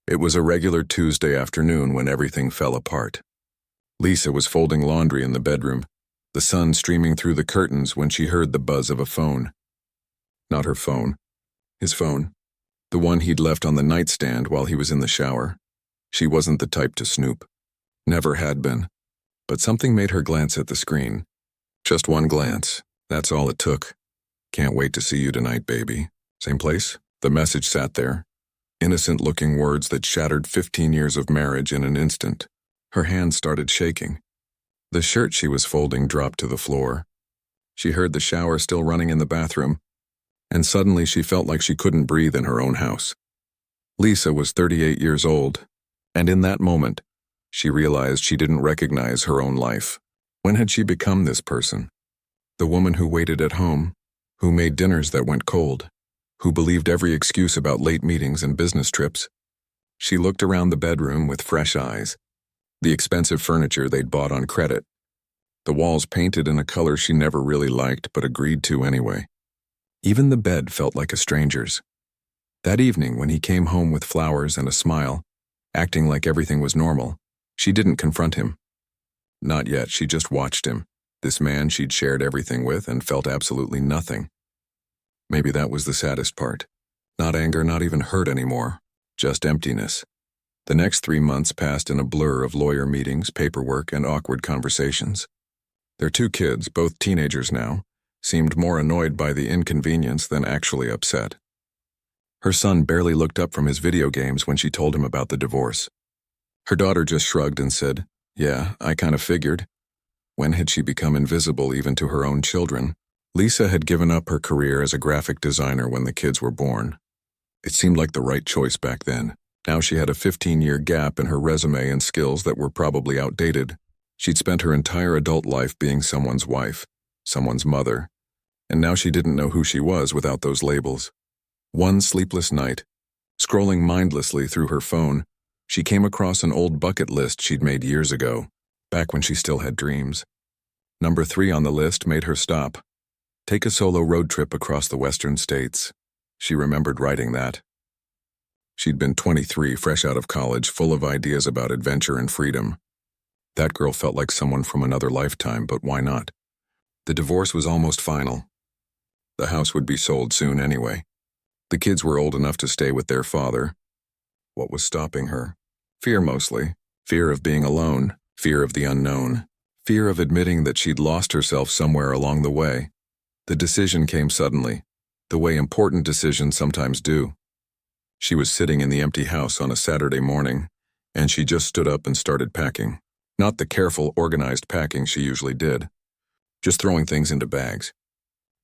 It was a regular Tuesday afternoon when everything fell apart. Lisa was folding laundry in the bedroom, the sun streaming through the curtains when she heard the buzz of a phone. Not her phone. His phone. The one he'd left on the nightstand while he was in the shower. She wasn't the type to snoop. Never had been. But something made her glance at the screen. Just one glance. That's all it took. "Can't wait to see you tonight, baby." Same place? The message sat there. Innocent-looking words that shattered 15 years of marriage in an instant. Her hands started shaking. The shirt she was folding dropped to the floor. She heard the shower still running in the bathroom, and suddenly she felt like she couldn't breathe in her own house. Lisa was 38 years old, and in that moment, she realized she didn't recognize her own life. When had she become this person? The woman who waited at home, who made dinners that went cold, who believed every excuse about late meetings and business trips. She looked around the bedroom with fresh eyes. The expensive furniture they'd bought on credit. The walls painted in a color she never really liked but agreed to anyway. Even the bed felt like a stranger's. That evening, when he came home with flowers and a smile, acting like everything was normal, she didn't confront him. Not yet, she just watched him, this man she'd shared everything with and felt absolutely nothing. Maybe that was the saddest part. Not anger, not even hurt anymore, just emptiness. The next 3 months passed in a blur of lawyer meetings, paperwork, and awkward conversations. Their 2 kids, both teenagers now, seemed more annoyed by the inconvenience than actually upset. Her son barely looked up from his video games when she told him about the divorce. Her daughter just shrugged and said, "Yeah, I kind of figured." When had she become invisible even to her own children? Lisa had given up her career as a graphic designer when the kids were born. It seemed like the right choice back then. Now she had a 15-year gap in her resume and skills that were probably outdated. She'd spent her entire adult life being someone's wife, someone's mother, and now she didn't know who she was without those labels. One sleepless night, scrolling mindlessly through her phone, she came across an old bucket list she'd made years ago, back when she still had dreams. Number 3 on the list made her stop. Take a solo road trip across the western states. She remembered writing that. She'd been 23, fresh out of college, full of ideas about adventure and freedom. That girl felt like someone from another lifetime, but why not? The divorce was almost final. The house would be sold soon anyway. The kids were old enough to stay with their father. What was stopping her? Fear mostly. Fear of being alone. Fear of the unknown. Fear of admitting that she'd lost herself somewhere along the way. The decision came suddenly, the way important decisions sometimes do. She was sitting in the empty house on a Saturday morning, and she just stood up and started packing. Not the careful, organized packing she usually did. Just throwing things into bags.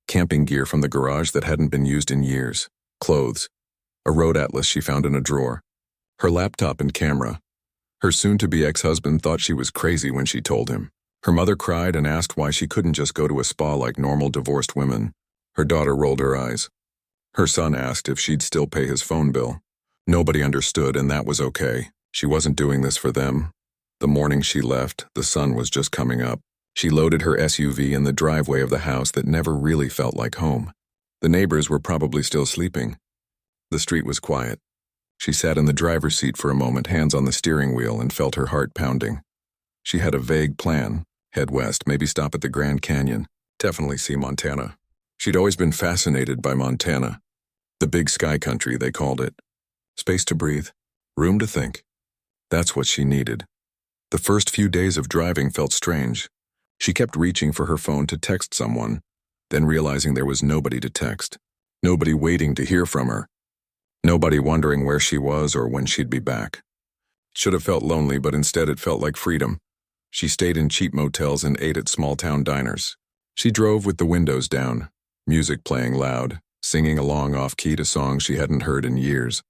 Camping gear from the garage that hadn't been used in years. Clothes. A road atlas she found in a drawer. Her laptop and camera. Her soon-to-be ex-husband thought she was crazy when she told him. Her mother cried and asked why she couldn't just go to a spa like normal divorced women. Her daughter rolled her eyes. Her son asked if she'd still pay his phone bill. Nobody understood, and that was okay. She wasn't doing this for them. The morning she left, the sun was just coming up. She loaded her SUV in the driveway of the house that never really felt like home. The neighbors were probably still sleeping. The street was quiet. She sat in the driver's seat for a moment, hands on the steering wheel, and felt her heart pounding. She had a vague plan. Head west, maybe stop at the Grand Canyon. Definitely see Montana. She'd always been fascinated by Montana. The big sky country, they called it. Space to breathe. Room to think. That's what she needed. The first few days of driving felt strange. She kept reaching for her phone to text someone, then realizing there was nobody to text. Nobody waiting to hear from her. Nobody wondering where she was or when she'd be back. Should have felt lonely, but instead it felt like freedom. She stayed in cheap motels and ate at small-town diners. She drove with the windows down, music playing loud, singing along off-key to songs she hadn't heard in years.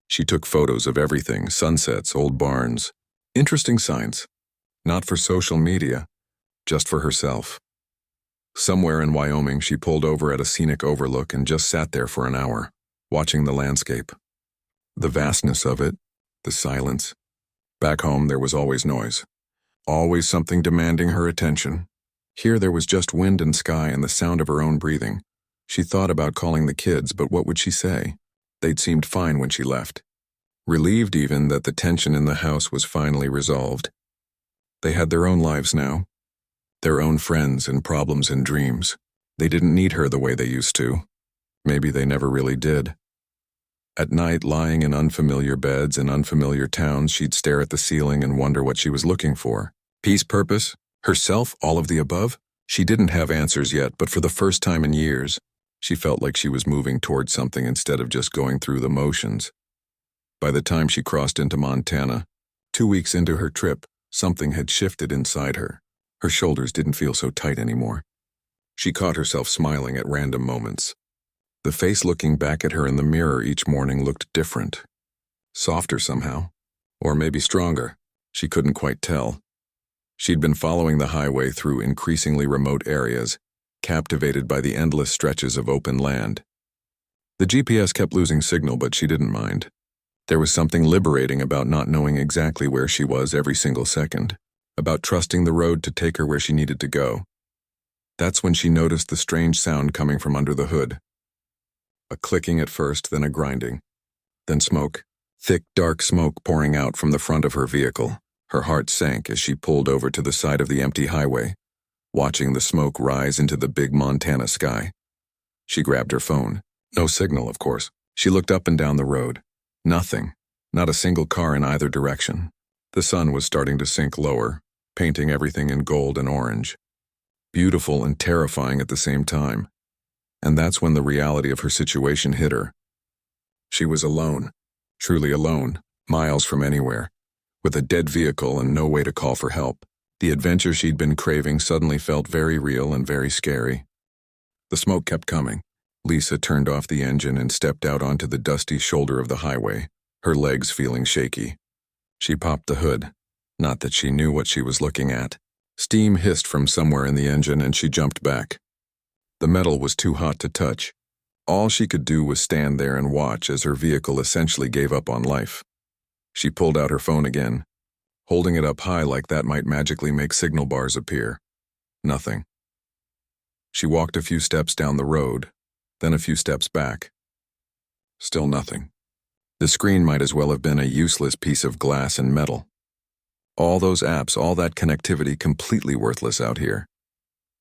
She took photos of everything, sunsets, old barns. Interesting signs. Not for social media, just for herself. Somewhere in Wyoming, she pulled over at a scenic overlook and just sat there for an hour, watching the landscape. The vastness of it, the silence. Back home, there was always noise. Always something demanding her attention. Here there was just wind and sky and the sound of her own breathing. She thought about calling the kids, but what would she say? They'd seemed fine when she left. relieved even that the tension in the house was finally resolved. They had their own lives now, their own friends and problems and dreams. They didn't need her the way they used to. Maybe they never really did. At night, lying in unfamiliar beds in unfamiliar towns, she'd stare at the ceiling and wonder what she was looking for. Peace, purpose, herself, all of the above? She didn't have answers yet, but for the first time in years, she felt like she was moving towards something instead of just going through the motions. By the time she crossed into Montana, 2 weeks into her trip, something had shifted inside her. Her shoulders didn't feel so tight anymore. She caught herself smiling at random moments. The face looking back at her in the mirror each morning looked different. Softer somehow. Or maybe stronger. She couldn't quite tell. She'd been following the highway through increasingly remote areas, captivated by the endless stretches of open land. The GPS kept losing signal, but she didn't mind. There was something liberating about not knowing exactly where she was every single second, about trusting the road to take her where she needed to go. That's when she noticed the strange sound coming from under the hood. A clicking at first, then a grinding. Then smoke. Thick, dark smoke pouring out from the front of her vehicle. Her heart sank as she pulled over to the side of the empty highway, watching the smoke rise into the big Montana sky. She grabbed her phone. No signal, of course. She looked up and down the road. Nothing. Not a single car in either direction. The sun was starting to sink lower, painting everything in gold and orange. Beautiful and terrifying at the same time. And that's when the reality of her situation hit her. She was alone, truly alone, miles from anywhere, with a dead vehicle and no way to call for help. The adventure she'd been craving suddenly felt very real and very scary. The smoke kept coming. Lisa turned off the engine and stepped out onto the dusty shoulder of the highway, her legs feeling shaky. She popped the hood. Not that she knew what she was looking at. Steam hissed from somewhere in the engine and she jumped back. The metal was too hot to touch. All she could do was stand there and watch as her vehicle essentially gave up on life. She pulled out her phone again. Holding it up high like that might magically make signal bars appear. Nothing. She walked a few steps down the road, then a few steps back. Still nothing. The screen might as well have been a useless piece of glass and metal. All those apps, all that connectivity completely worthless out here.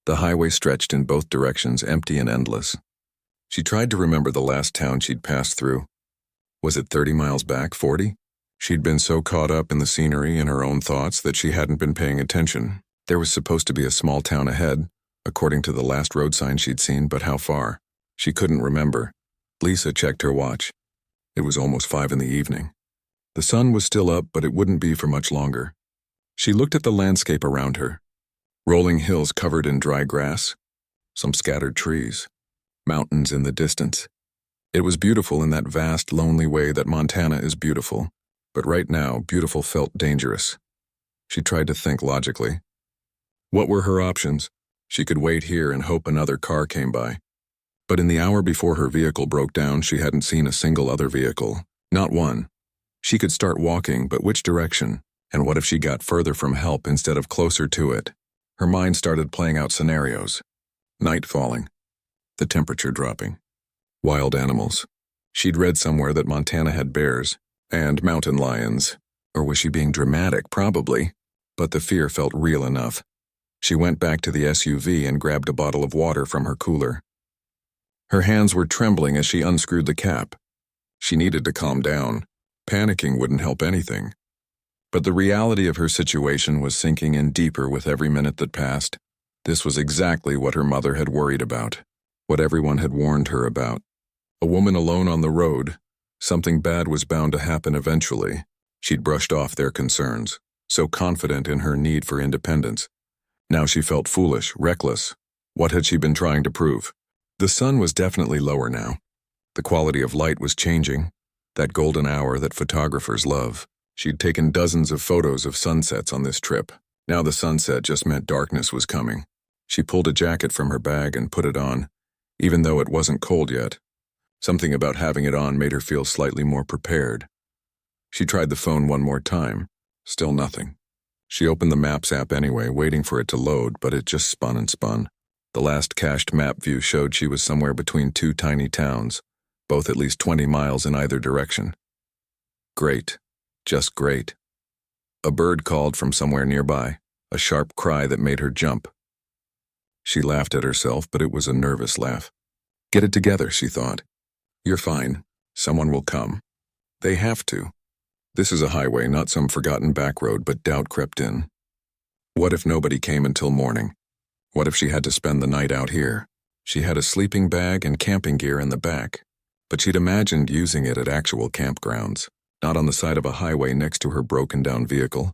The highway stretched in both directions, empty and endless. She tried to remember the last town she'd passed through. Was it 30 miles back, 40? She'd been so caught up in the scenery and her own thoughts that she hadn't been paying attention. There was supposed to be a small town ahead, according to the last road sign she'd seen, but how far? She couldn't remember. Lisa checked her watch. It was almost 5 in the evening. The sun was still up, but it wouldn't be for much longer. She looked at the landscape around her. Rolling hills covered in dry grass, some scattered trees, mountains in the distance. It was beautiful in that vast, lonely way that Montana is beautiful, but right now, beautiful felt dangerous. She tried to think logically. What were her options? She could wait here and hope another car came by. But in the hour before her vehicle broke down, she hadn't seen a single other vehicle. Not one. She could start walking, but which direction? And what if she got further from help instead of closer to it? Her mind started playing out scenarios. Night falling. The temperature dropping. Wild animals. She'd read somewhere that Montana had bears and mountain lions. Or was she being dramatic? Probably. But the fear felt real enough. She went back to the SUV and grabbed a bottle of water from her cooler. Her hands were trembling as she unscrewed the cap. She needed to calm down. Panicking wouldn't help anything. But the reality of her situation was sinking in deeper with every minute that passed. This was exactly what her mother had worried about, what everyone had warned her about. A woman alone on the road, something bad was bound to happen eventually. She'd brushed off their concerns, so confident in her need for independence. Now she felt foolish, reckless. What had she been trying to prove? The sun was definitely lower now. The quality of light was changing, that golden hour that photographers love. She'd taken dozens of photos of sunsets on this trip. Now the sunset just meant darkness was coming. She pulled a jacket from her bag and put it on, even though it wasn't cold yet. Something about having it on made her feel slightly more prepared. She tried the phone one more time. Still nothing. She opened the Maps app anyway, waiting for it to load, but it just spun and spun. The last cached map view showed she was somewhere between 2 tiny towns, both at least 20 miles in either direction. Great. Just great. A bird called from somewhere nearby, a sharp cry that made her jump. She laughed at herself, but it was a nervous laugh. Get it together, she thought. You're fine. Someone will come. They have to. This is a highway, not some forgotten back road, but doubt crept in. What if nobody came until morning? What if she had to spend the night out here? She had a sleeping bag and camping gear in the back, but she'd imagined using it at actual campgrounds, not on the side of a highway next to her broken-down vehicle.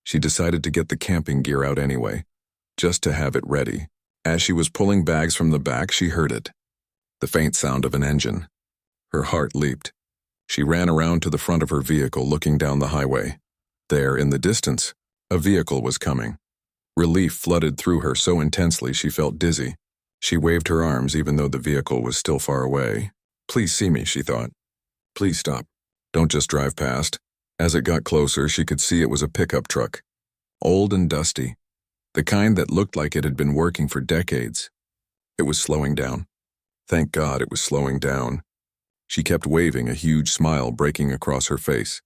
She decided to get the camping gear out anyway, just to have it ready. As she was pulling bags from the back, she heard it. The faint sound of an engine. Her heart leaped. She ran around to the front of her vehicle, looking down the highway. There, in the distance, a vehicle was coming. Relief flooded through her so intensely she felt dizzy. She waved her arms even though the vehicle was still far away. Please see me, she thought. Please stop. Don't just drive past. As it got closer, she could see it was a pickup truck. Old and dusty. The kind that looked like it had been working for decades. It was slowing down. Thank God it was slowing down. She kept waving, a huge smile breaking across her face.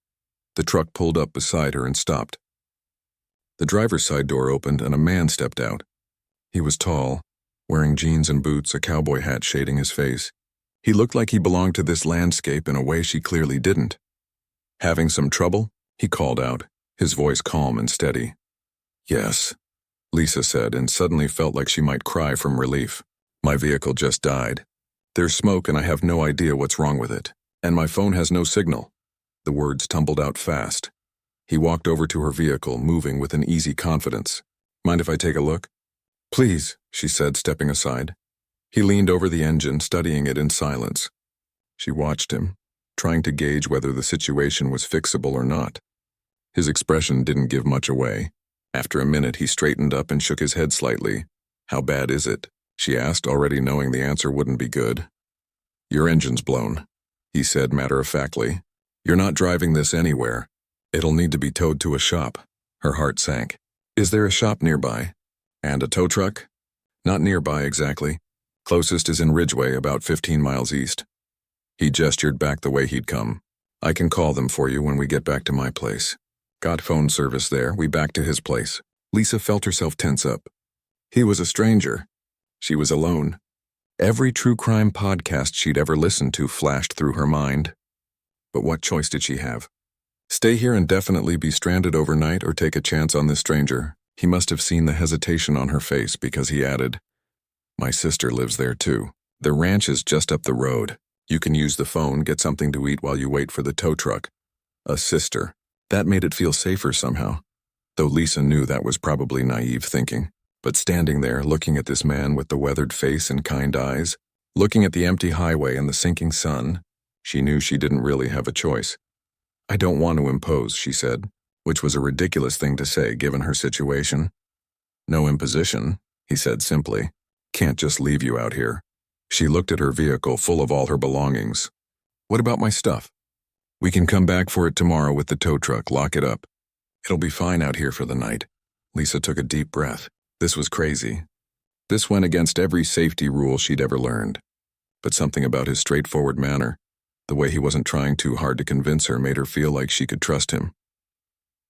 The truck pulled up beside her and stopped. The driver's side door opened and a man stepped out. He was tall, wearing jeans and boots, a cowboy hat shading his face. He looked like he belonged to this landscape in a way she clearly didn't. Having some trouble? He called out, his voice calm and steady. Yes, Lisa said, and suddenly felt like she might cry from relief. My vehicle just died. There's smoke and I have no idea what's wrong with it. And my phone has no signal. The words tumbled out fast. He walked over to her vehicle, moving with an easy confidence. Mind if I take a look? Please, she said, stepping aside. He leaned over the engine, studying it in silence. She watched him, trying to gauge whether the situation was fixable or not. His expression didn't give much away. After a minute, he straightened up and shook his head slightly. How bad is it? She asked, already knowing the answer wouldn't be good. Your engine's blown, he said matter-of-factly. You're not driving this anywhere. It'll need to be towed to a shop. Her heart sank. Is there a shop nearby? And a tow truck? Not nearby exactly. Closest is in Ridgeway, about 15 miles east. He gestured back the way he'd come. I can call them for you when we get back to my place. Got phone service there, we back to his place. Lisa felt herself tense up. He was a stranger. She was alone. Every true crime podcast she'd ever listened to flashed through her mind. But what choice did she have? Stay here and definitely be stranded overnight or take a chance on this stranger? He must have seen the hesitation on her face because he added, My sister lives there too. The ranch is just up the road. You can use the phone, get something to eat while you wait for the tow truck. A sister. That made it feel safer somehow, though Lisa knew that was probably naive thinking. But standing there, looking at this man with the weathered face and kind eyes, looking at the empty highway and the sinking sun, she knew she didn't really have a choice. I don't want to impose, she said, which was a ridiculous thing to say given her situation. No imposition, he said simply. Can't just leave you out here. She looked at her vehicle full of all her belongings. What about my stuff? We can come back for it tomorrow with the tow truck, lock it up. It'll be fine out here for the night. Lisa took a deep breath. This was crazy. This went against every safety rule she'd ever learned. But something about his straightforward manner, the way he wasn't trying too hard to convince her, made her feel like she could trust him.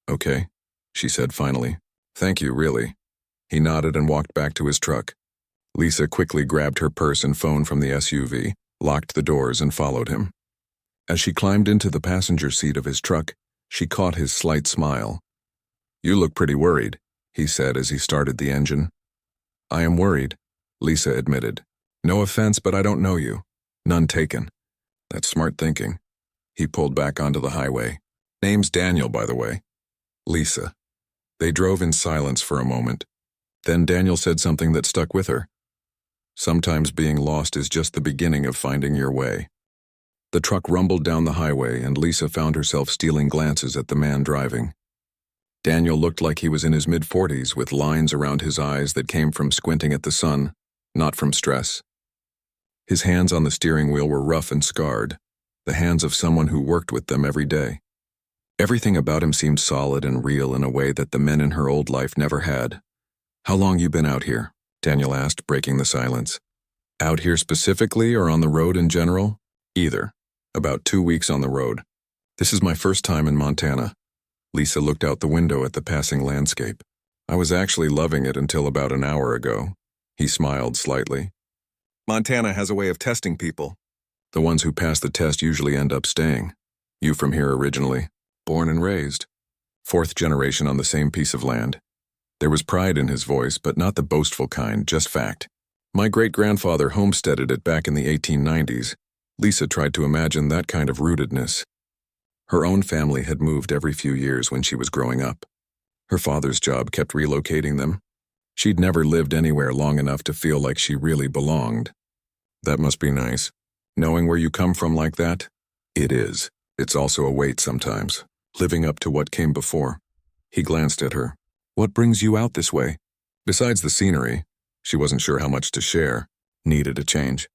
Okay, she said finally. Thank you, really. He nodded and walked back to his truck. Lisa quickly grabbed her purse and phone from the SUV, locked the doors, and followed him. As she climbed into the passenger seat of his truck, she caught his slight smile. You look pretty worried, he said as he started the engine. I am worried, Lisa admitted. No offense, but I don't know you. None taken. That's smart thinking. He pulled back onto the highway. Name's Daniel, by the way. Lisa. They drove in silence for a moment. Then Daniel said something that stuck with her. Sometimes being lost is just the beginning of finding your way. The truck rumbled down the highway, and Lisa found herself stealing glances at the man driving. Daniel looked like he was in his mid-40s, with lines around his eyes that came from squinting at the sun, not from stress. His hands on the steering wheel were rough and scarred, the hands of someone who worked with them every day. Everything about him seemed solid and real in a way that the men in her old life never had. How long you been out here? Daniel asked, breaking the silence. Out here specifically or on the road in general? Either. About 2 weeks on the road. This is my first time in Montana. Lisa looked out the window at the passing landscape. I was actually loving it until about an hour ago. He smiled slightly. Montana has a way of testing people. The ones who pass the test usually end up staying. You from here originally, born and raised. Fourth generation on the same piece of land. There was pride in his voice, but not the boastful kind, just fact. My great-grandfather homesteaded it back in the 1890s. Lisa tried to imagine that kind of rootedness. Her own family had moved every few years when she was growing up. Her father's job kept relocating them. She'd never lived anywhere long enough to feel like she really belonged. That must be nice. Knowing where you come from like that? It is. It's also a weight sometimes, living up to what came before. He glanced at her. What brings you out this way? Besides the scenery, she wasn't sure how much to share. Needed a change.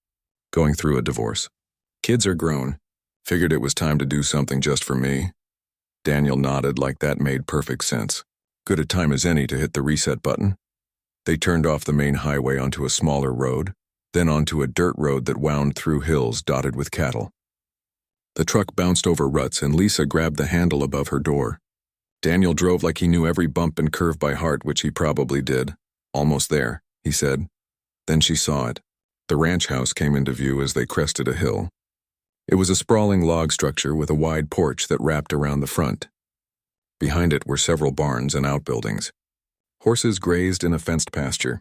Going through a divorce. Kids are grown. Figured it was time to do something just for me. Daniel nodded like that made perfect sense. Good a time as any to hit the reset button. They turned off the main highway onto a smaller road, then onto a dirt road that wound through hills dotted with cattle. The truck bounced over ruts and Lisa grabbed the handle above her door. Daniel drove like he knew every bump and curve by heart, which he probably did. Almost there, he said. Then she saw it. The ranch house came into view as they crested a hill. It was a sprawling log structure with a wide porch that wrapped around the front. Behind it were several barns and outbuildings. Horses grazed in a fenced pasture.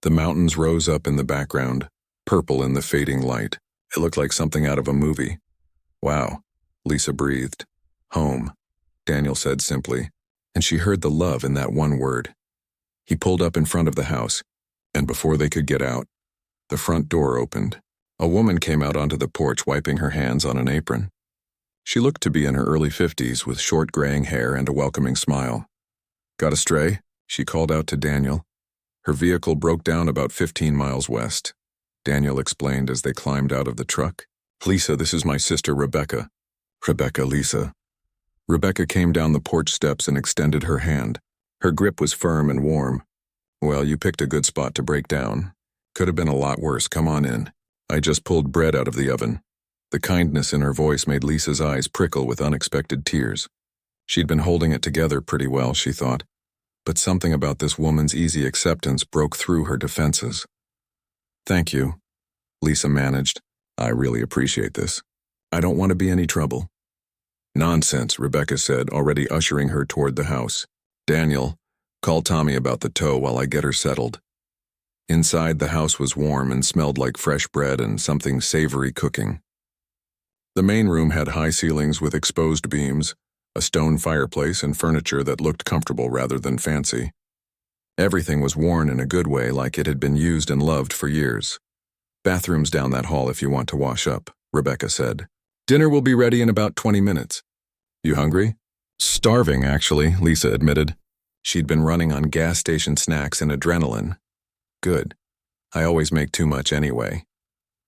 The mountains rose up in the background, purple in the fading light. It looked like something out of a movie. Wow, Lisa breathed. Home, Daniel said simply, and she heard the love in that one word. He pulled up in front of the house, and before they could get out, the front door opened. A woman came out onto the porch wiping her hands on an apron. She looked to be in her early 50s with short graying hair and a welcoming smile. Got a stray? She called out to Daniel. Her vehicle broke down about 15 miles west. Daniel explained as they climbed out of the truck. Lisa, this is my sister Rebecca. Rebecca, Lisa. Rebecca came down the porch steps and extended her hand. Her grip was firm and warm. Well, you picked a good spot to break down. Could have been a lot worse. Come on in. I just pulled bread out of the oven. The kindness in her voice made Lisa's eyes prickle with unexpected tears. She'd been holding it together pretty well, she thought, but something about this woman's easy acceptance broke through her defenses. Thank you, Lisa managed. I really appreciate this. I don't want to be any trouble. Nonsense, Rebecca said, already ushering her toward the house. Daniel, call Tommy about the tow while I get her settled. Inside, the house was warm and smelled like fresh bread and something savory cooking. The main room had high ceilings with exposed beams, a stone fireplace, and furniture that looked comfortable rather than fancy. Everything was worn in a good way, like it had been used and loved for years. Bathrooms down that hall if you want to wash up, Rebecca said. Dinner will be ready in about 20 minutes. You hungry? Starving, actually, Lisa admitted. She'd been running on gas station snacks and adrenaline. Good. I always make too much anyway.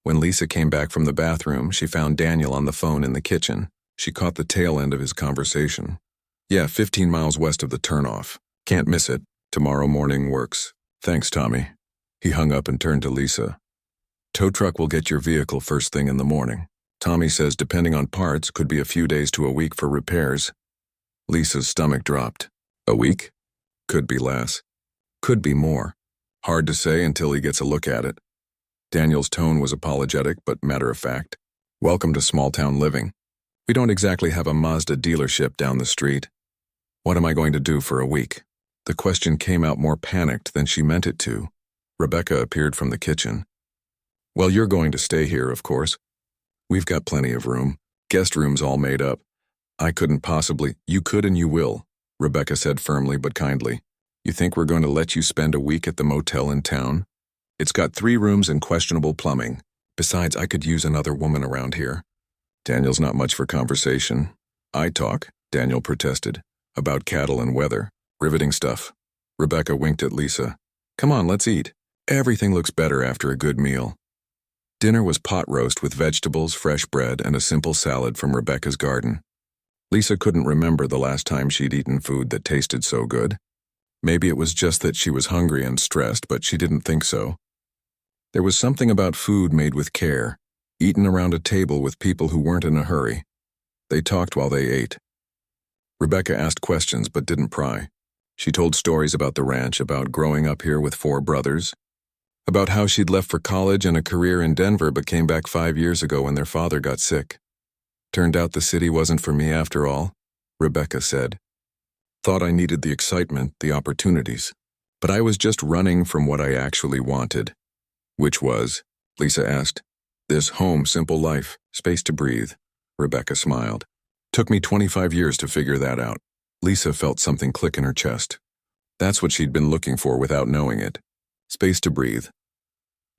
When Lisa came back from the bathroom, she found Daniel on the phone in the kitchen. She caught the tail end of his conversation. Yeah, 15 miles west of the turnoff. Can't miss it. Tomorrow morning works. Thanks, Tommy. He hung up and turned to Lisa. Tow truck will get your vehicle first thing in the morning. Tommy says depending on parts, could be a few days to a week for repairs. Lisa's stomach dropped. A week? Could be less. Could be more. Hard to say until he gets a look at it. Daniel's tone was apologetic but matter-of-fact. Welcome to small-town living. We don't exactly have a Mazda dealership down the street. What am I going to do for a week? The question came out more panicked than she meant it to. Rebecca appeared from the kitchen. Well, you're going to stay here, of course. We've got plenty of room. Guest rooms all made up. I couldn't possibly. You could and you will, Rebecca said firmly but kindly. You think we're going to let you spend a week at the motel in town? It's got 3 rooms and questionable plumbing. Besides, I could use another woman around here. Daniel's not much for conversation. I talk, Daniel protested, about cattle and weather. Riveting stuff. Rebecca winked at Lisa. Come on, let's eat. Everything looks better after a good meal. Dinner was pot roast with vegetables, fresh bread, and a simple salad from Rebecca's garden. Lisa couldn't remember the last time she'd eaten food that tasted so good. Maybe it was just that she was hungry and stressed, but she didn't think so. There was something about food made with care, eaten around a table with people who weren't in a hurry. They talked while they ate. Rebecca asked questions but didn't pry. She told stories about the ranch, about growing up here with 4 brothers, about how she'd left for college and a career in Denver but came back 5 years ago when their father got sick. Turned out the city wasn't for me after all, Rebecca said. Thought I needed the excitement, the opportunities. But I was just running from what I actually wanted. Which was? Lisa asked. This home, simple life, space to breathe. Rebecca smiled. Took me 25 years to figure that out. Lisa felt something click in her chest. That's what she'd been looking for without knowing it. Space to breathe.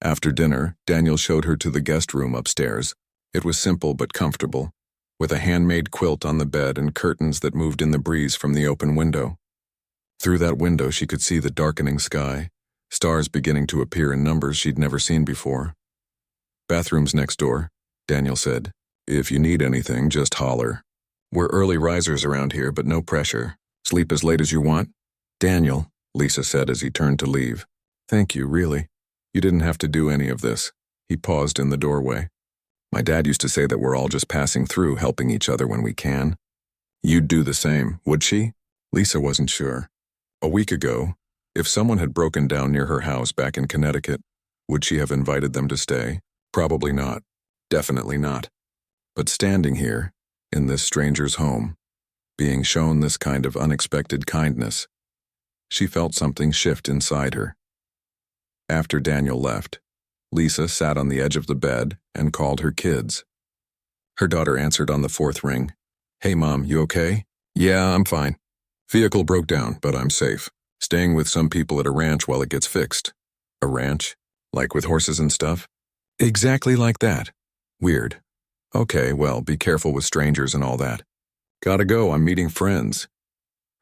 After dinner, Daniel showed her to the guest room upstairs. It was simple but comfortable, with a handmade quilt on the bed and curtains that moved in the breeze from the open window. Through that window she could see the darkening sky, stars beginning to appear in numbers she'd never seen before. Bathroom's next door, Daniel said. If you need anything, just holler. We're early risers around here, but no pressure. Sleep as late as you want. Daniel, Lisa said as he turned to leave. Thank you, really. You didn't have to do any of this. He paused in the doorway. My dad used to say that we're all just passing through, helping each other when we can. You'd do the same, would she? Lisa wasn't sure. A week ago, if someone had broken down near her house back in Connecticut, would she have invited them to stay? Probably not. Definitely not. But standing here, in this stranger's home, being shown this kind of unexpected kindness, she felt something shift inside her. After Daniel left, Lisa sat on the edge of the bed and called her kids. Her daughter answered on the 4th ring. Hey, Mom, you okay? Yeah, I'm fine. Vehicle broke down, but I'm safe. Staying with some people at a ranch while it gets fixed. A ranch? Like with horses and stuff? Exactly like that. Weird. Okay, well, be careful with strangers and all that. Gotta go, I'm meeting friends.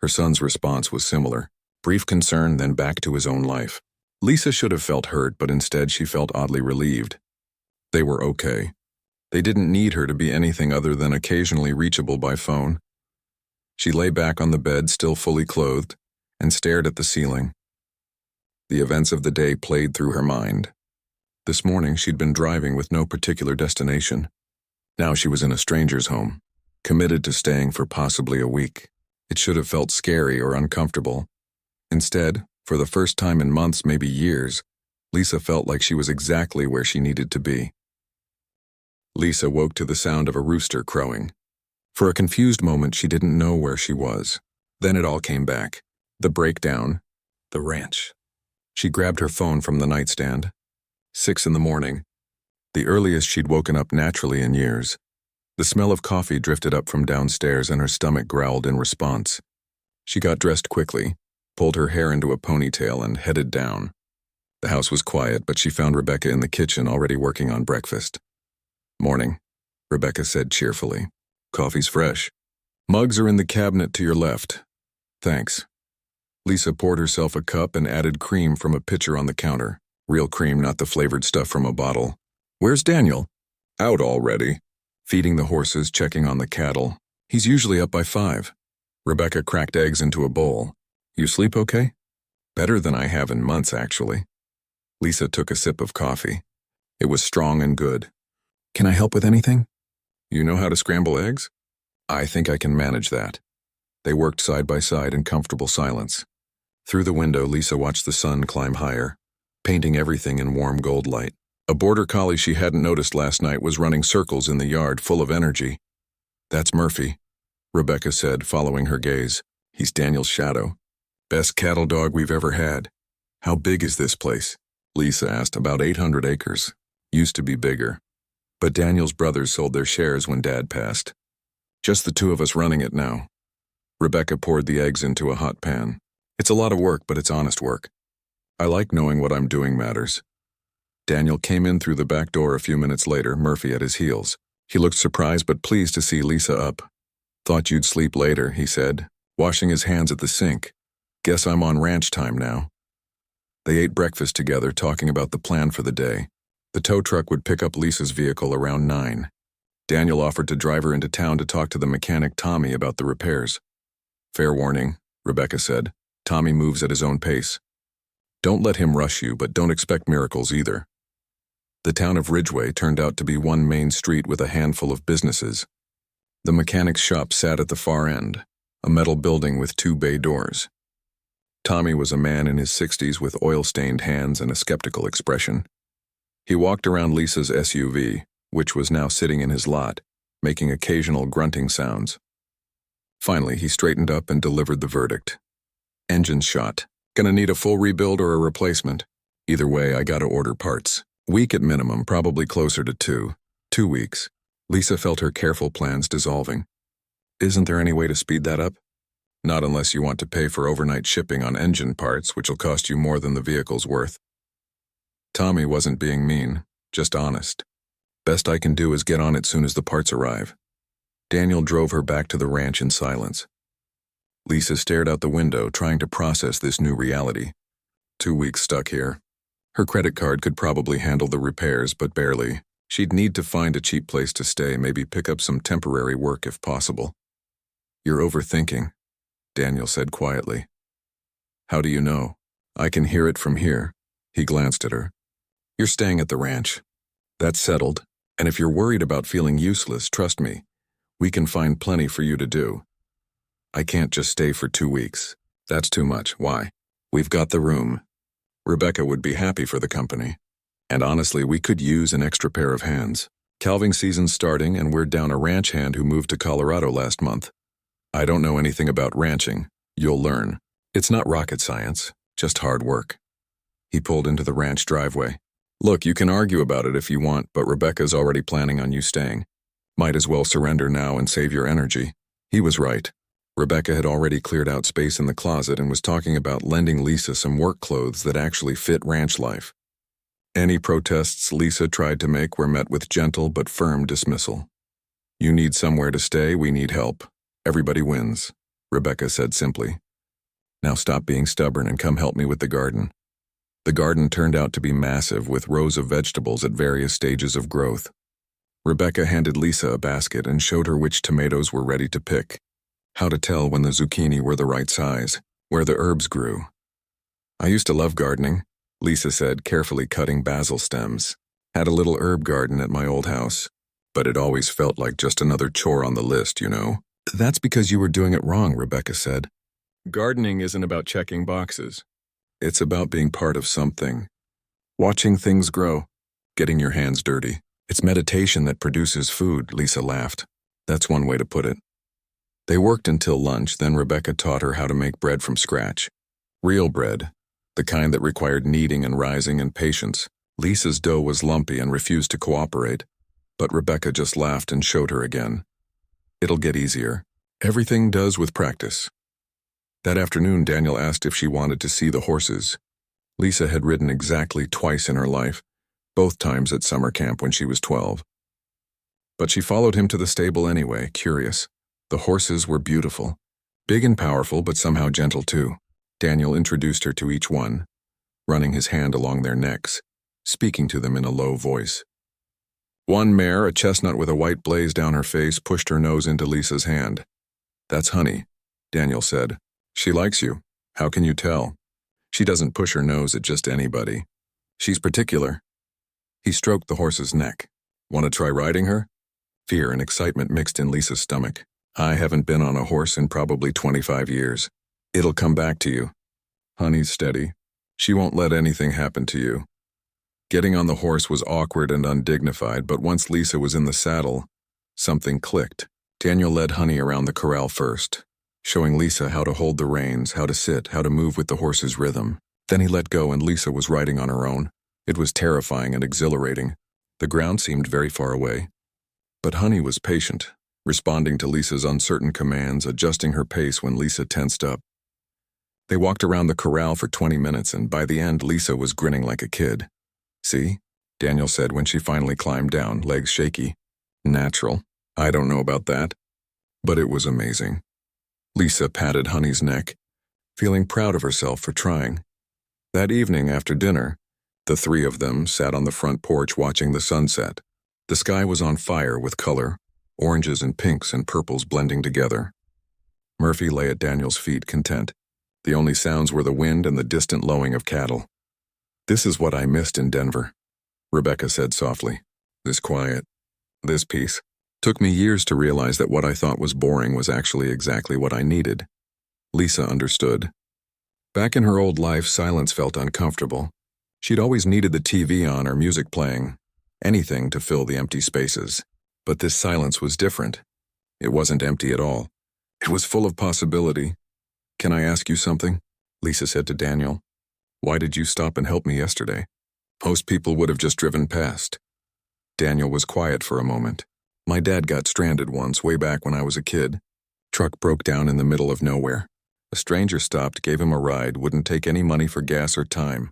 Her son's response was similar. Brief concern, then back to his own life. Lisa should have felt hurt, but instead she felt oddly relieved. They were okay. They didn't need her to be anything other than occasionally reachable by phone. She lay back on the bed, still fully clothed, and stared at the ceiling. The events of the day played through her mind. This morning she'd been driving with no particular destination. Now she was in a stranger's home, committed to staying for possibly a week. It should have felt scary or uncomfortable. Instead, for the first time in months, maybe years, Lisa felt like she was exactly where she needed to be. Lisa woke to the sound of a rooster crowing. For a confused moment, she didn't know where she was. Then it all came back. The breakdown. The ranch. She grabbed her phone from the nightstand. 6 in the morning. The earliest she'd woken up naturally in years. The smell of coffee drifted up from downstairs and her stomach growled in response. She got dressed quickly, pulled her hair into a ponytail and headed down. The house was quiet, but she found Rebecca in the kitchen already working on breakfast. Morning, Rebecca said cheerfully. Coffee's fresh. Mugs are in the cabinet to your left. Thanks. Lisa poured herself a cup and added cream from a pitcher on the counter. Real cream, not the flavored stuff from a bottle. Where's Daniel? Out already. Feeding the horses, checking on the cattle. He's usually up by 5. Rebecca cracked eggs into a bowl. You sleep okay? Better than I have in months, actually. Lisa took a sip of coffee. It was strong and good. Can I help with anything? You know how to scramble eggs? I think I can manage that. They worked side by side in comfortable silence. Through the window, Lisa watched the sun climb higher, painting everything in warm gold light. A border collie she hadn't noticed last night was running circles in the yard, full of energy. That's Murphy, Rebecca said, following her gaze. He's Daniel's shadow. Best cattle dog we've ever had. How big is this place? Lisa asked. About 800 acres. Used to be bigger. But Daniel's brothers sold their shares when Dad passed. Just the 2 of us running it now. Rebecca poured the eggs into a hot pan. It's a lot of work, but it's honest work. I like knowing what I'm doing matters. Daniel came in through the back door a few minutes later, Murphy at his heels. He looked surprised but pleased to see Lisa up. Thought you'd sleep later, he said, washing his hands at the sink. Guess I'm on ranch time now. They ate breakfast together, talking about the plan for the day. The tow truck would pick up Lisa's vehicle around 9. Daniel offered to drive her into town to talk to the mechanic Tommy about the repairs. Fair warning, Rebecca said. Tommy moves at his own pace. Don't let him rush you, but don't expect miracles either. The town of Ridgeway turned out to be one main street with a handful of businesses. The mechanic's shop sat at the far end, a metal building with 2 bay doors. Tommy was a man in his 60s with oil-stained hands and a skeptical expression. He walked around Lisa's SUV, which was now sitting in his lot, making occasional grunting sounds. Finally, he straightened up and delivered the verdict. Engine shot. Gonna need a full rebuild or a replacement. Either way, I gotta order parts. Week at minimum, probably closer to 2. 2 weeks. Lisa felt her careful plans dissolving. Isn't there any way to speed that up? Not unless you want to pay for overnight shipping on engine parts, which will cost you more than the vehicle's worth. Tommy wasn't being mean, just honest. Best I can do is get on it soon as the parts arrive. Daniel drove her back to the ranch in silence. Lisa stared out the window, trying to process this new reality. 2 weeks stuck here. Her credit card could probably handle the repairs, but barely. She'd need to find a cheap place to stay, maybe pick up some temporary work if possible. You're overthinking, Daniel said quietly. How do you know? I can hear it from here. He glanced at her. You're staying at the ranch. That's settled, and if you're worried about feeling useless, trust me, we can find plenty for you to do. I can't just stay for 2 weeks. That's too much. Why? We've got the room. Rebecca would be happy for the company. And honestly, we could use an extra pair of hands. Calving season's starting, and we're down a ranch hand who moved to Colorado last month. I don't know anything about ranching. You'll learn. It's not rocket science, just hard work. He pulled into the ranch driveway. Look, you can argue about it if you want, but Rebecca's already planning on you staying. Might as well surrender now and save your energy. He was right. Rebecca had already cleared out space in the closet and was talking about lending Lisa some work clothes that actually fit ranch life. Any protests Lisa tried to make were met with gentle but firm dismissal. You need somewhere to stay, we need help. Everybody wins, Rebecca said simply. Now stop being stubborn and come help me with the garden. The garden turned out to be massive with rows of vegetables at various stages of growth. Rebecca handed Lisa a basket and showed her which tomatoes were ready to pick, how to tell when the zucchini were the right size, where the herbs grew. I used to love gardening, Lisa said, carefully cutting basil stems. Had a little herb garden at my old house, but it always felt like just another chore on the list, you know. That's because you were doing it wrong, Rebecca said. Gardening isn't about checking boxes. It's about being part of something. Watching things grow, getting your hands dirty. It's meditation that produces food, Lisa laughed. That's one way to put it. They worked until lunch, then Rebecca taught her how to make bread from scratch. Real bread, the kind that required kneading and rising and patience. Lisa's dough was lumpy and refused to cooperate, but Rebecca just laughed and showed her again. It'll get easier. Everything does with practice. That afternoon, Daniel asked if she wanted to see the horses. Lisa had ridden exactly twice in her life, both times at summer camp when she was 12. But she followed him to the stable anyway, curious. The horses were beautiful, big and powerful, but somehow gentle too. Daniel introduced her to each one, running his hand along their necks, speaking to them in a low voice. One mare, a chestnut with a white blaze down her face, pushed her nose into Lisa's hand. That's Honey, Daniel said. She likes you. How can you tell? She doesn't push her nose at just anybody. She's particular. He stroked the horse's neck. Want to try riding her? Fear and excitement mixed in Lisa's stomach. I haven't been on a horse in probably 25 years. It'll come back to you. Honey's steady. She won't let anything happen to you. Getting on the horse was awkward and undignified, but once Lisa was in the saddle, something clicked. Daniel led Honey around the corral first, showing Lisa how to hold the reins, how to sit, how to move with the horse's rhythm. Then he let go and Lisa was riding on her own. It was terrifying and exhilarating. The ground seemed very far away. But Honey was patient, responding to Lisa's uncertain commands, adjusting her pace when Lisa tensed up. They walked around the corral for 20 minutes, and by the end, Lisa was grinning like a kid. See? Daniel said when she finally climbed down, legs shaky. Natural. I don't know about that. But it was amazing. Lisa patted Honey's neck, feeling proud of herself for trying. That evening after dinner, the three of them sat on the front porch watching the sunset. The sky was on fire with color, oranges and pinks and purples blending together. Murphy lay at Daniel's feet, content. The only sounds were the wind and the distant lowing of cattle. This is what I missed in Denver, Rebecca said softly. This quiet, this peace. Took me years to realize that what I thought was boring was actually exactly what I needed. Lisa understood. Back in her old life, silence felt uncomfortable. She'd always needed the TV on or music playing, anything to fill the empty spaces. But this silence was different. It wasn't empty at all. It was full of possibility. "Can I ask you something?" Lisa said to Daniel. "Why did you stop and help me yesterday? Most people would have just driven past." Daniel was quiet for a moment. "My dad got stranded once, way back when I was a kid. Truck broke down in the middle of nowhere. A stranger stopped, gave him a ride, wouldn't take any money for gas or time.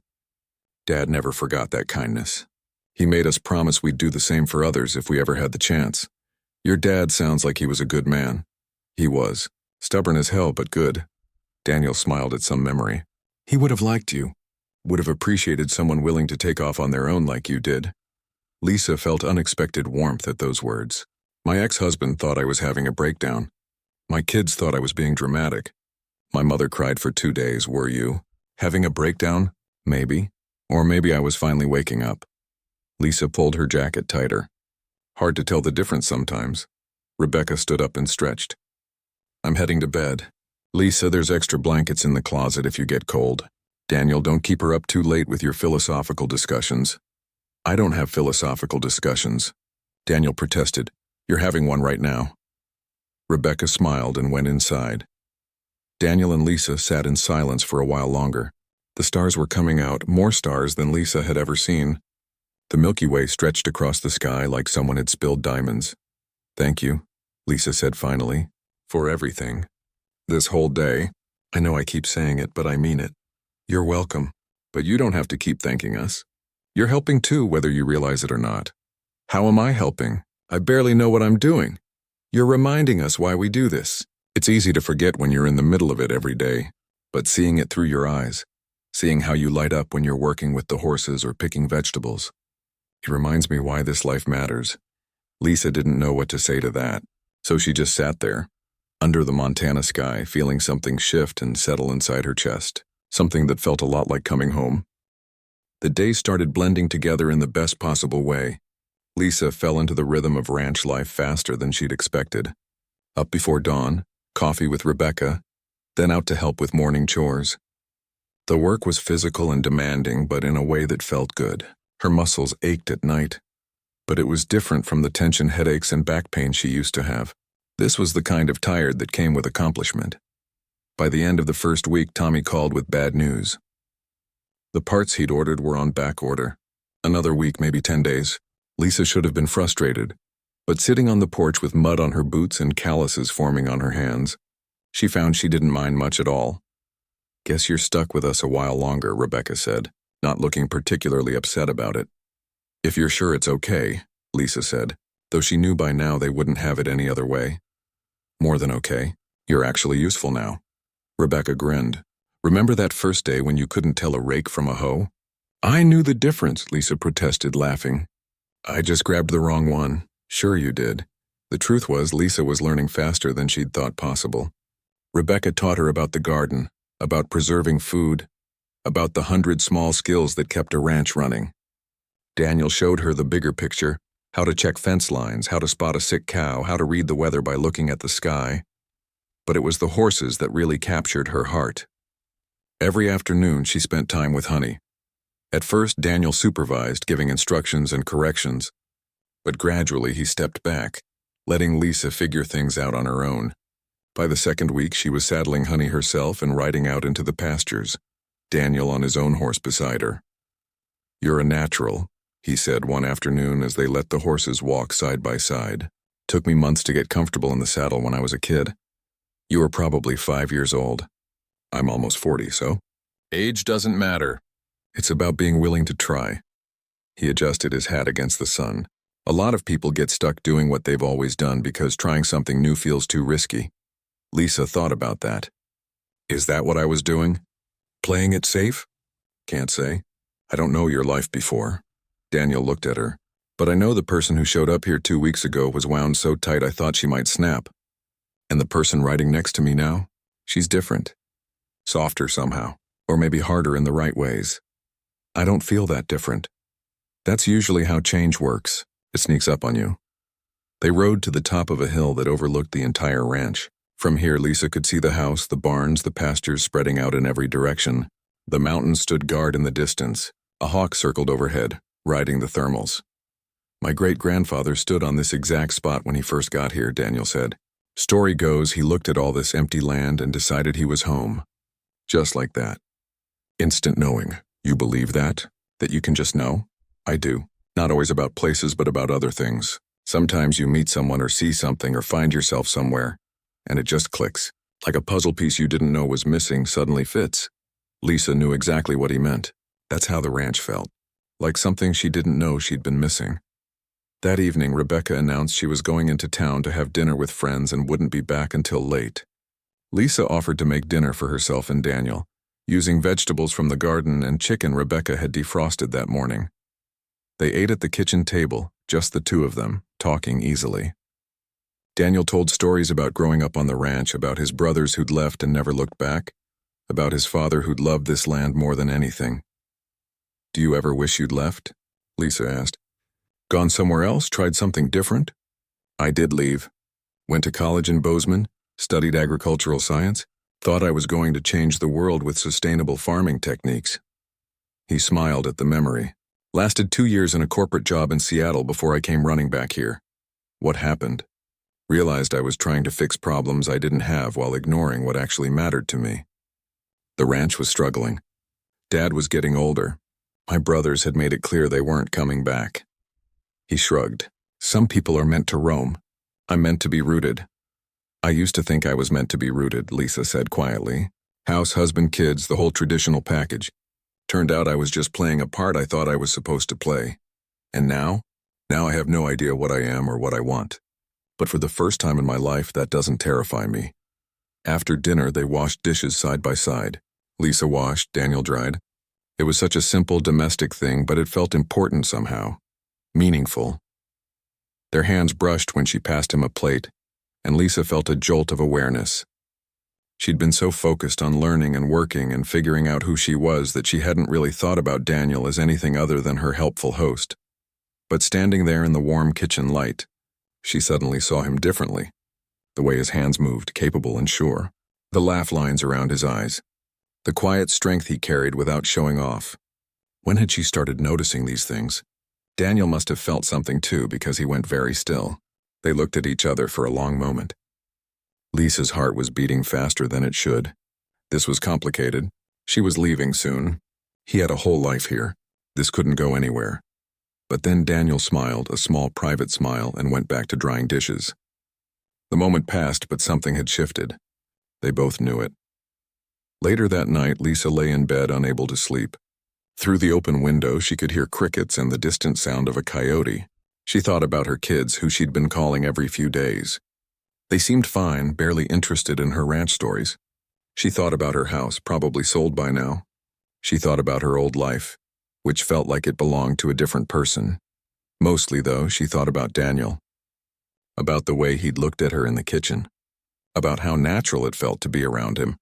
Dad never forgot that kindness. He made us promise we'd do the same for others if we ever had the chance. Your dad sounds like he was a good man." "He was. Stubborn as hell, but good." Daniel smiled at some memory. "He would have liked you. Would have appreciated someone willing to take off on their own like you did." Lisa felt unexpected warmth at those words. "My ex-husband thought I was having a breakdown. My kids thought I was being dramatic. My mother cried for 2 days. Were you having a breakdown? Maybe. Or maybe I was finally waking up." Lisa pulled her jacket tighter. "Hard to tell the difference sometimes." Rebecca stood up and stretched. "I'm heading to bed. Lisa, there's extra blankets in the closet if you get cold. Daniel, don't keep her up too late with your philosophical discussions." "I don't have philosophical discussions," Daniel protested. "You're having one right now." Rebecca smiled and went inside. Daniel and Lisa sat in silence for a while longer. The stars were coming out, more stars than Lisa had ever seen. The Milky Way stretched across the sky like someone had spilled diamonds. "Thank you," Lisa said finally, "for everything. This whole day. I know I keep saying it, but I mean it. You're welcome, but you don't have to keep thanking us. You're helping too, whether you realize it or not." "How am I helping? I barely know what I'm doing." "You're reminding us why we do this. It's easy to forget when you're in the middle of it every day, but seeing it through your eyes, seeing how you light up when you're working with the horses or picking vegetables. It reminds me why this life matters." Lisa didn't know what to say to that, so she just sat there, under the Montana sky, feeling something shift and settle inside her chest, something that felt a lot like coming home. The days started blending together in the best possible way. Lisa fell into the rhythm of ranch life faster than she'd expected. Up before dawn, coffee with Rebecca, then out to help with morning chores. The work was physical and demanding, but in a way that felt good. Her muscles ached at night. But it was different from the tension headaches and back pain she used to have. This was the kind of tired that came with accomplishment. By the end of the first week, Tommy called with bad news. The parts he'd ordered were on back order. Another week, maybe 10 days. Lisa should have been frustrated, but sitting on the porch with mud on her boots and calluses forming on her hands, she found she didn't mind much at all. "Guess you're stuck with us a while longer," Rebecca said, not looking particularly upset about it. "If you're sure it's okay," Lisa said, though she knew by now they wouldn't have it any other way. "More than okay. You're actually useful now." Rebecca grinned. "Remember that first day when you couldn't tell a rake from a hoe?" "I knew the difference," Lisa protested, laughing. "I just grabbed the wrong one." "Sure you did." The truth was, Lisa was learning faster than she'd thought possible. Rebecca taught her about the garden, about preserving food, about the 100 small skills that kept a ranch running. Daniel showed her the bigger picture, how to check fence lines, how to spot a sick cow, how to read the weather by looking at the sky. But it was the horses that really captured her heart. Every afternoon she spent time with Honey. At first, Daniel supervised, giving instructions and corrections, but gradually he stepped back, letting Lisa figure things out on her own. By the second week, she was saddling Honey herself and riding out into the pastures, Daniel on his own horse beside her. "You're a natural," he said one afternoon as they let the horses walk side by side. "Took me months to get comfortable in the saddle when I was a kid. You were probably 5 years old. I'm almost 40, so age doesn't matter. It's about being willing to try." He adjusted his hat against the sun. "A lot of people get stuck doing what they've always done because trying something new feels too risky." Lisa thought about that. "Is that what I was doing? Playing it safe?" "Can't say. I don't know your life before." Daniel looked at her. "But I know the person who showed up here 2 weeks ago was wound so tight I thought she might snap. And the person riding next to me now? She's different. Softer somehow, or maybe harder in the right ways. I don't feel that different. That's usually how change works. It sneaks up on you." They rode to the top of a hill that overlooked the entire ranch. From here, Lisa could see the house, the barns, the pastures spreading out in every direction. The mountains stood guard in the distance. A hawk circled overhead, riding the thermals. My great-grandfather stood on this exact spot when he first got here, Daniel said. Story goes, he looked at all this empty land and decided he was home. Just like that. Instant knowing. You believe that? That you can just know? I do. Not always about places, but about other things. Sometimes you meet someone or see something or find yourself somewhere, and it just clicks. Like a puzzle piece you didn't know was missing suddenly fits. Lisa knew exactly what he meant. That's how the ranch felt. Like something she didn't know she'd been missing. That evening, Rebecca announced she was going into town to have dinner with friends and wouldn't be back until late. Lisa offered to make dinner for herself and Daniel, using vegetables from the garden and chicken Rebecca had defrosted that morning. They ate at the kitchen table, just the two of them, talking easily. Daniel told stories about growing up on the ranch, about his brothers who'd left and never looked back, about his father who'd loved this land more than anything. Do you ever wish you'd left? Lisa asked. Gone somewhere else, tried something different? I did leave. Went to college in Bozeman, studied agricultural science, thought I was going to change the world with sustainable farming techniques. He smiled at the memory. Lasted 2 years in a corporate job in Seattle before I came running back here. What happened? Realized I was trying to fix problems I didn't have while ignoring what actually mattered to me. The ranch was struggling. Dad was getting older. My brothers had made it clear they weren't coming back. He shrugged. Some people are meant to roam. I'm meant to be rooted. I used to think I was meant to be rooted, Lisa said quietly. House, husband, kids, the whole traditional package. Turned out I was just playing a part I thought I was supposed to play. And now? Now I have no idea what I am or what I want. But for the first time in my life, that doesn't terrify me. After dinner, they washed dishes side by side. Lisa washed, Daniel dried. It was such a simple domestic thing, but it felt important somehow. Meaningful. Their hands brushed when she passed him a plate, and Lisa felt a jolt of awareness. She'd been so focused on learning and working and figuring out who she was that she hadn't really thought about Daniel as anything other than her helpful host. But standing there in the warm kitchen light, she suddenly saw him differently. The way his hands moved, capable and sure. The laugh lines around his eyes. The quiet strength he carried without showing off. When had she started noticing these things? Daniel must have felt something too, because he went very still. They looked at each other for a long moment. Lisa's heart was beating faster than it should. This was complicated. She was leaving soon. He had a whole life here. This couldn't go anywhere. But then Daniel smiled, a small private smile, and went back to drying dishes. The moment passed, but something had shifted. They both knew it. Later that night, Lisa lay in bed, unable to sleep. Through the open window, she could hear crickets and the distant sound of a coyote. She thought about her kids, who she'd been calling every few days. They seemed fine, barely interested in her ranch stories. She thought about her house, probably sold by now. She thought about her old life, which felt like it belonged to a different person. Mostly, though, she thought about Daniel. About the way he'd looked at her in the kitchen. About how natural it felt to be around him.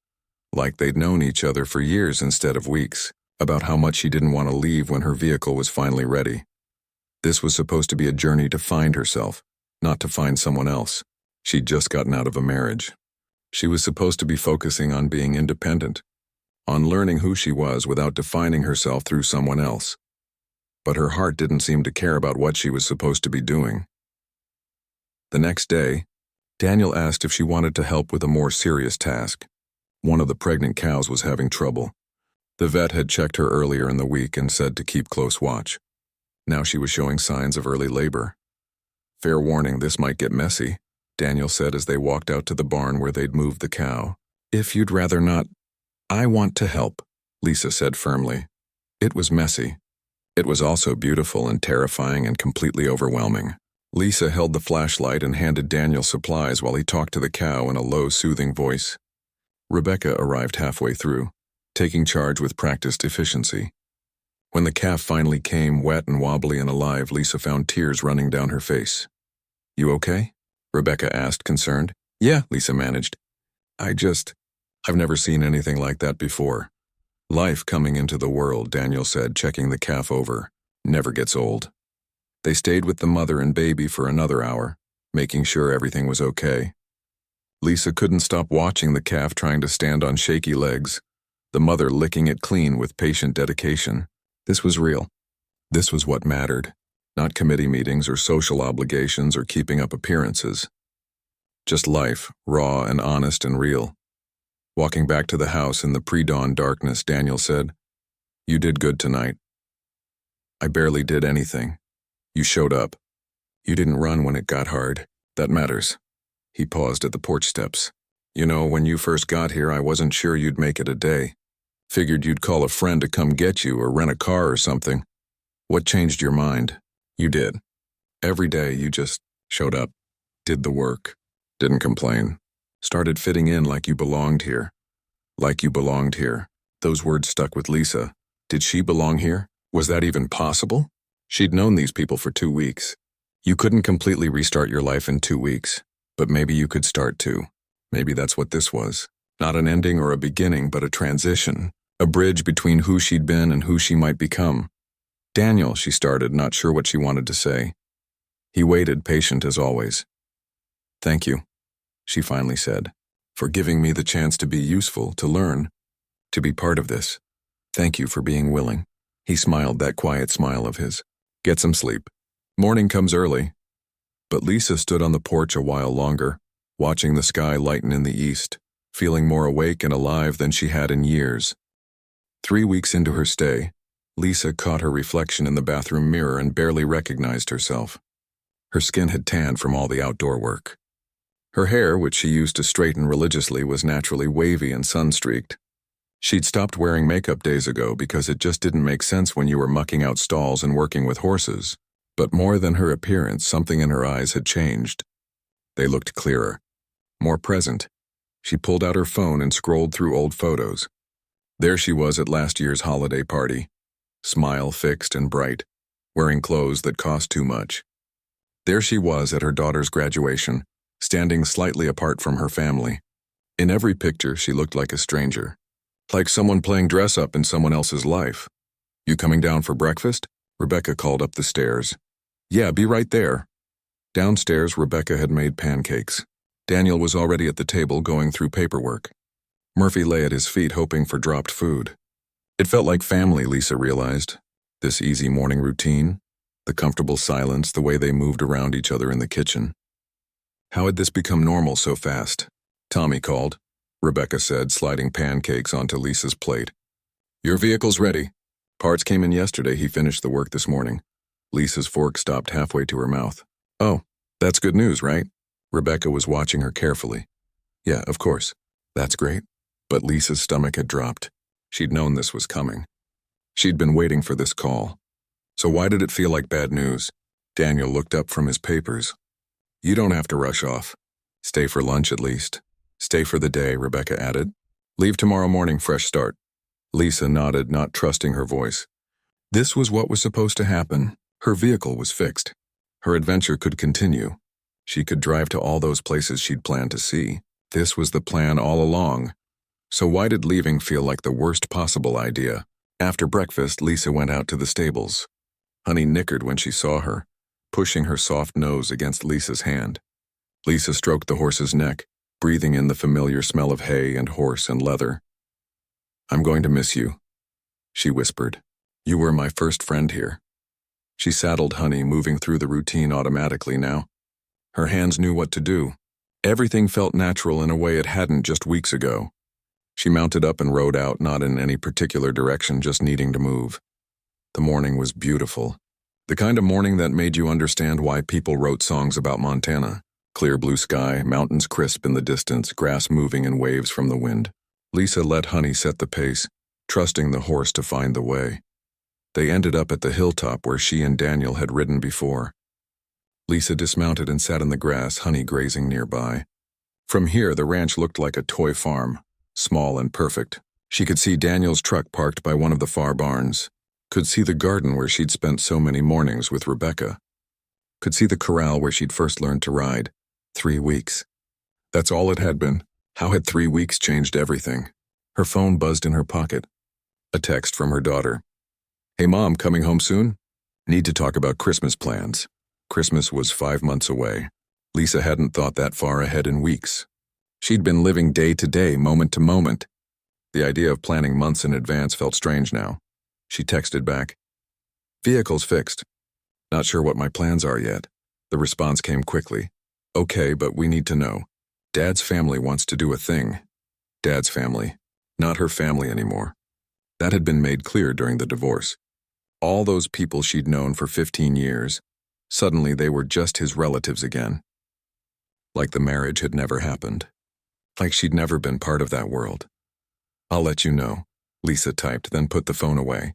Like they'd known each other for years instead of weeks. About how much she didn't want to leave when her vehicle was finally ready. This was supposed to be a journey to find herself, not to find someone else. She'd just gotten out of a marriage. She was supposed to be focusing on being independent, on learning who she was without defining herself through someone else. But her heart didn't seem to care about what she was supposed to be doing. The next day, Daniel asked if she wanted to help with a more serious task. One of the pregnant cows was having trouble. The vet had checked her earlier in the week and said to keep close watch. Now she was showing signs of early labor. Fair warning, this might get messy, Daniel said as they walked out to the barn where they'd moved the cow. If you'd rather not. I want to help, Lisa said firmly. It was messy. It was also beautiful and terrifying and completely overwhelming. Lisa held the flashlight and handed Daniel supplies while he talked to the cow in a low, soothing voice. Rebecca arrived halfway through, taking charge with practiced efficiency. When the calf finally came, wet and wobbly and alive, Lisa found tears running down her face. You okay? Rebecca asked, concerned. Yeah, Lisa managed. I've never seen anything like that before. Life coming into the world, Daniel said, checking the calf over. Never gets old. They stayed with the mother and baby for another hour. making sure everything was okay. Lisa couldn't stop watching the calf trying to stand on shaky legs, the mother licking it clean with patient dedication. This was real. This was what mattered, not committee meetings or social obligations or keeping up appearances. Just life, raw and honest and real. Walking back to the house in the pre-dawn darkness, Daniel said, "You did good tonight." "I barely did anything. You showed up. You didn't run when it got hard. That matters." He paused at the porch steps. "You know, when you first got here, I wasn't sure you'd make it a day. Figured you'd call a friend to come get you or rent a car or something. What changed your mind? You did. Every day you just showed up, did the work, didn't complain, started fitting in like you belonged here. Like you belonged here." Those words stuck with Lisa. Did she belong here? Was that even possible? She'd known these people for 2 weeks. You couldn't completely restart your life in 2 weeks, but maybe you could start to. Maybe that's what this was. Not an ending or a beginning, but a transition. A bridge between who she'd been and who she might become. "Daniel," she started, not sure what she wanted to say. He waited, patient as always. "Thank you," she finally said, "for giving me the chance to be useful, to learn, to be part of this. Thank you for being willing." He smiled, that quiet smile of his. "Get some sleep. Morning comes early." But Lisa stood on the porch a while longer, watching the sky lighten in the east, feeling more awake and alive than she had in years. 3 weeks into her stay, Lisa caught her reflection in the bathroom mirror and barely recognized herself. Her skin had tanned from all the outdoor work. Her hair, which she used to straighten religiously, was naturally wavy and sun-streaked. She'd stopped wearing makeup days ago because it just didn't make sense when you were mucking out stalls and working with horses. But more than her appearance, something in her eyes had changed. They looked clearer, more present. She pulled out her phone and scrolled through old photos. There she was at last year's holiday party, smile fixed and bright, wearing clothes that cost too much. There she was at her daughter's graduation, standing slightly apart from her family. In every picture, she looked like a stranger, like someone playing dress-up in someone else's life. "You coming down for breakfast?" Rebecca called up the stairs. "Yeah, be right there." Downstairs, Rebecca had made pancakes. Daniel was already at the table going through paperwork. Murphy lay at his feet hoping for dropped food. It felt like family, Lisa realized. This easy morning routine, the comfortable silence, the way they moved around each other in the kitchen. How had this become normal so fast? "Tommy called," Rebecca said, sliding pancakes onto Lisa's plate. "Your vehicle's ready. Parts came in yesterday. He finished the work this morning." Lisa's fork stopped halfway to her mouth. "Oh, that's good news, right?" Rebecca was watching her carefully. "Yeah, of course. That's great." But Lisa's stomach had dropped. She'd known this was coming. She'd been waiting for this call. So why did it feel like bad news? Daniel looked up from his papers. "You don't have to rush off. Stay for lunch at least. Stay for the day," Rebecca added. "Leave tomorrow morning, fresh start." Lisa nodded, not trusting her voice. This was what was supposed to happen. Her vehicle was fixed. Her adventure could continue. She could drive to all those places she'd planned to see. This was the plan all along. So why did leaving feel like the worst possible idea? After breakfast, Lisa went out to the stables. Honey nickered when she saw her, pushing her soft nose against Lisa's hand. Lisa stroked the horse's neck, breathing in the familiar smell of hay and horse and leather. "I'm going to miss you," she whispered. "You were my first friend here." She saddled Honey, moving through the routine automatically now. Her hands knew what to do. Everything felt natural in a way it hadn't just weeks ago. She mounted up and rode out, not in any particular direction, just needing to move. The morning was beautiful. The kind of morning that made you understand why people wrote songs about Montana. Clear blue sky, mountains crisp in the distance, grass moving in waves from the wind. Lisa let Honey set the pace, trusting the horse to find the way. They ended up at the hilltop where she and Daniel had ridden before. Lisa dismounted and sat in the grass, Honey grazing nearby. From here, the ranch looked like a toy farm, small and perfect. She could see Daniel's truck parked by one of the far barns, could see the garden where she'd spent so many mornings with Rebecca, could see the corral where she'd first learned to ride. 3 weeks. That's all it had been. How had 3 weeks changed everything? Her phone buzzed in her pocket. A text from her daughter. "Hey Mom, coming home soon? Need to talk about Christmas plans." Christmas was 5 months away. Lisa hadn't thought that far ahead in weeks. She'd been living day to day, moment to moment. The idea of planning months in advance felt strange now. She texted back, "Vehicle's fixed. Not sure what my plans are yet." The response came quickly. "Okay, but we need to know. Dad's family wants to do a thing." Dad's family, not her family anymore. That had been made clear during the divorce. All those people she'd known for 15 years, suddenly they were just his relatives again. Like the marriage had never happened. Like she'd never been part of that world. "I'll let you know," Lisa typed, then put the phone away.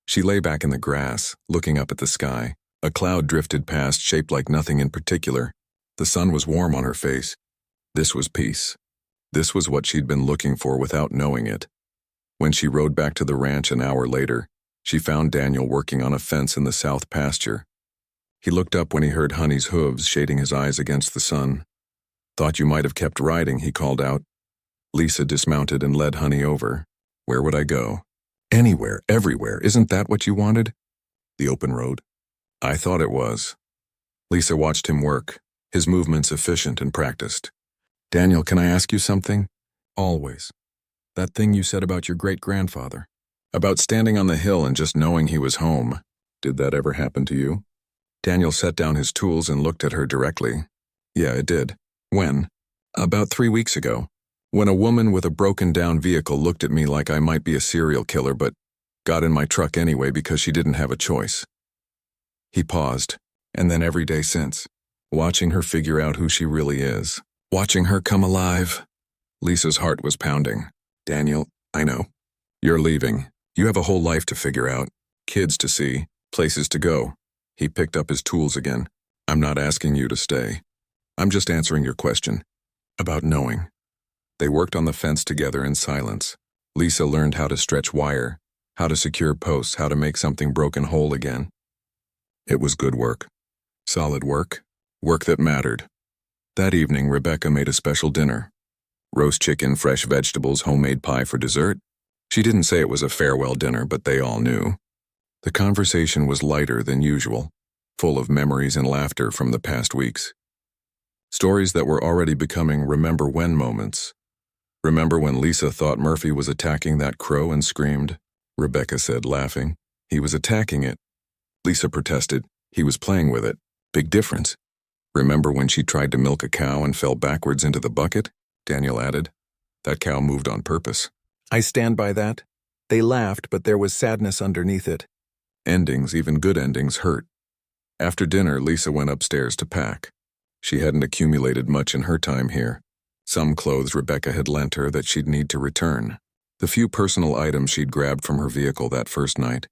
She lay back in the grass, looking up at the sky. A cloud drifted past, shaped like nothing in particular. The sun was warm on her face. This was peace. This was what she'd been looking for without knowing it. When she rode back to the ranch an hour later, she found Daniel working on a fence in the south pasture. He looked up when he heard Honey's hooves, shading his eyes against the sun. "Thought you might have kept riding," he called out. Lisa dismounted and led Honey over. "Where would I go?" "Anywhere, everywhere. Isn't that what you wanted?" "The open road." "I thought it was." Lisa watched him work, his movements efficient and practiced. "Daniel, can I ask you something?" "Always." "That thing you said about your great-grandfather. About standing on the hill and just knowing he was home. Did that ever happen to you?" Daniel set down his tools and looked at her directly. "Yeah, it did." "When?" "About 3 weeks ago. When a woman with a broken-down vehicle looked at me like I might be a serial killer but got in my truck anyway because she didn't have a choice." He paused, and then every day since, watching her figure out who she really is. Watching her come alive. Lisa's heart was pounding. "Daniel, I know. You're leaving. You have a whole life to figure out, kids to see, places to go." He picked up his tools again. "I'm not asking you to stay. I'm just answering your question. About knowing." They worked on the fence together in silence. Lisa learned how to stretch wire, how to secure posts, how to make something broken whole again. It was good work. Solid work. Work that mattered. That evening, Rebecca made a special dinner. Roast chicken, fresh vegetables, homemade pie for dessert. She didn't say it was a farewell dinner, but they all knew. The conversation was lighter than usual, full of memories and laughter from the past weeks. Stories that were already becoming remember when moments. "Remember when Lisa thought Murphy was attacking that crow and screamed?" Rebecca said, laughing. "He was attacking it." Lisa protested. "He was playing with it. Big difference." "Remember when she tried to milk a cow and fell backwards into the bucket?" Daniel added. "That cow moved on purpose." "I stand by that." They laughed, but there was sadness underneath it. Endings, even good endings, hurt. After dinner, Lisa went upstairs to pack. She hadn't accumulated much in her time here. Some clothes Rebecca had lent her that she'd need to return. The few personal items she'd grabbed from her vehicle that first night.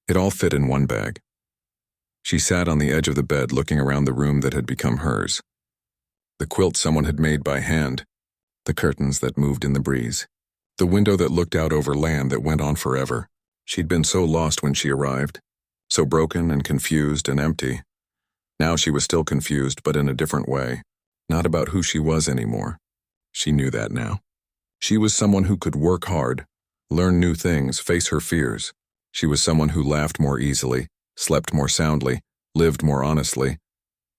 It all fit in one bag. She sat on the edge of the bed looking around the room that had become hers. The quilt someone had made by hand. The curtains that moved in the breeze. The window that looked out over land that went on forever. She'd been so lost when she arrived. So broken and confused and empty. Now she was still confused, but in a different way. Not about who she was anymore. She knew that now. She was someone who could work hard, learn new things, face her fears. She was someone who laughed more easily, slept more soundly, lived more honestly.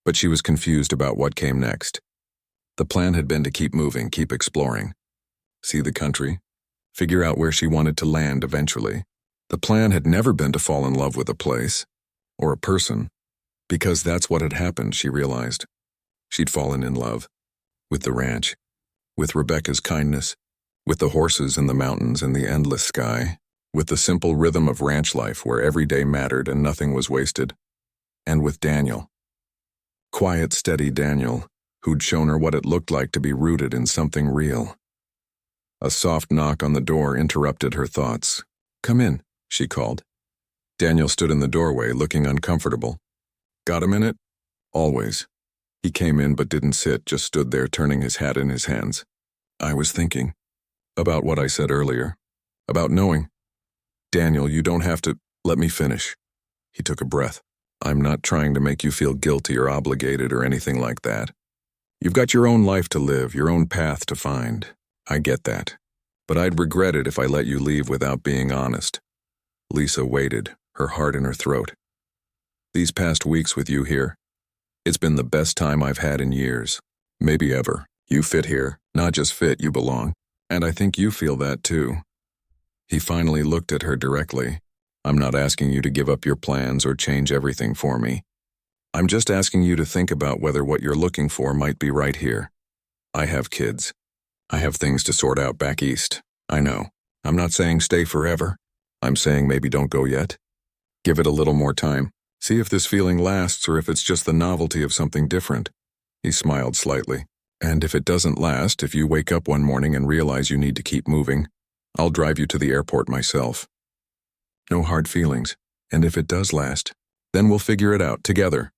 But she was confused about what came next. The plan had been to keep moving, keep exploring. See the country. Figure out where she wanted to land eventually. The plan had never been to fall in love with a place. Or a person. Because that's what had happened, she realized. She'd fallen in love. With the ranch. With Rebecca's kindness. With the horses and the mountains and the endless sky. With the simple rhythm of ranch life where every day mattered and nothing was wasted. And with Daniel. Quiet, steady Daniel, who'd shown her what it looked like to be rooted in something real. A soft knock on the door interrupted her thoughts. "Come in," she called. Daniel stood in the doorway, looking uncomfortable. "Got a minute?" "Always." He came in but didn't sit, just stood there turning his hat in his hands. "I was thinking. About what I said earlier. About knowing. Daniel, you don't have to. Let me finish." He took a breath. "I'm not trying to make you feel guilty or obligated or anything like that. You've got your own life to live, your own path to find. I get that. But I'd regret it if I let you leave without being honest." Lisa waited, her heart in her throat. "These past weeks with you here, It's been the best time I've had in years. Maybe ever. You fit here. Not just fit, you belong. And I think you feel that too. He finally looked at her directly. I'm not asking you to give up your plans or change everything for me. I'm just asking you to think about whether what you're looking for might be right here. I have kids. I have things to sort out back east. I know. I'm not saying stay forever. I'm saying maybe don't go yet. Give it a little more time. See if this feeling lasts or if it's just the novelty of something different. He smiled slightly. And if it doesn't last, if you wake up one morning and realize you need to keep moving, I'll drive you to the airport myself. No hard feelings. And if it does last, then we'll figure it out together.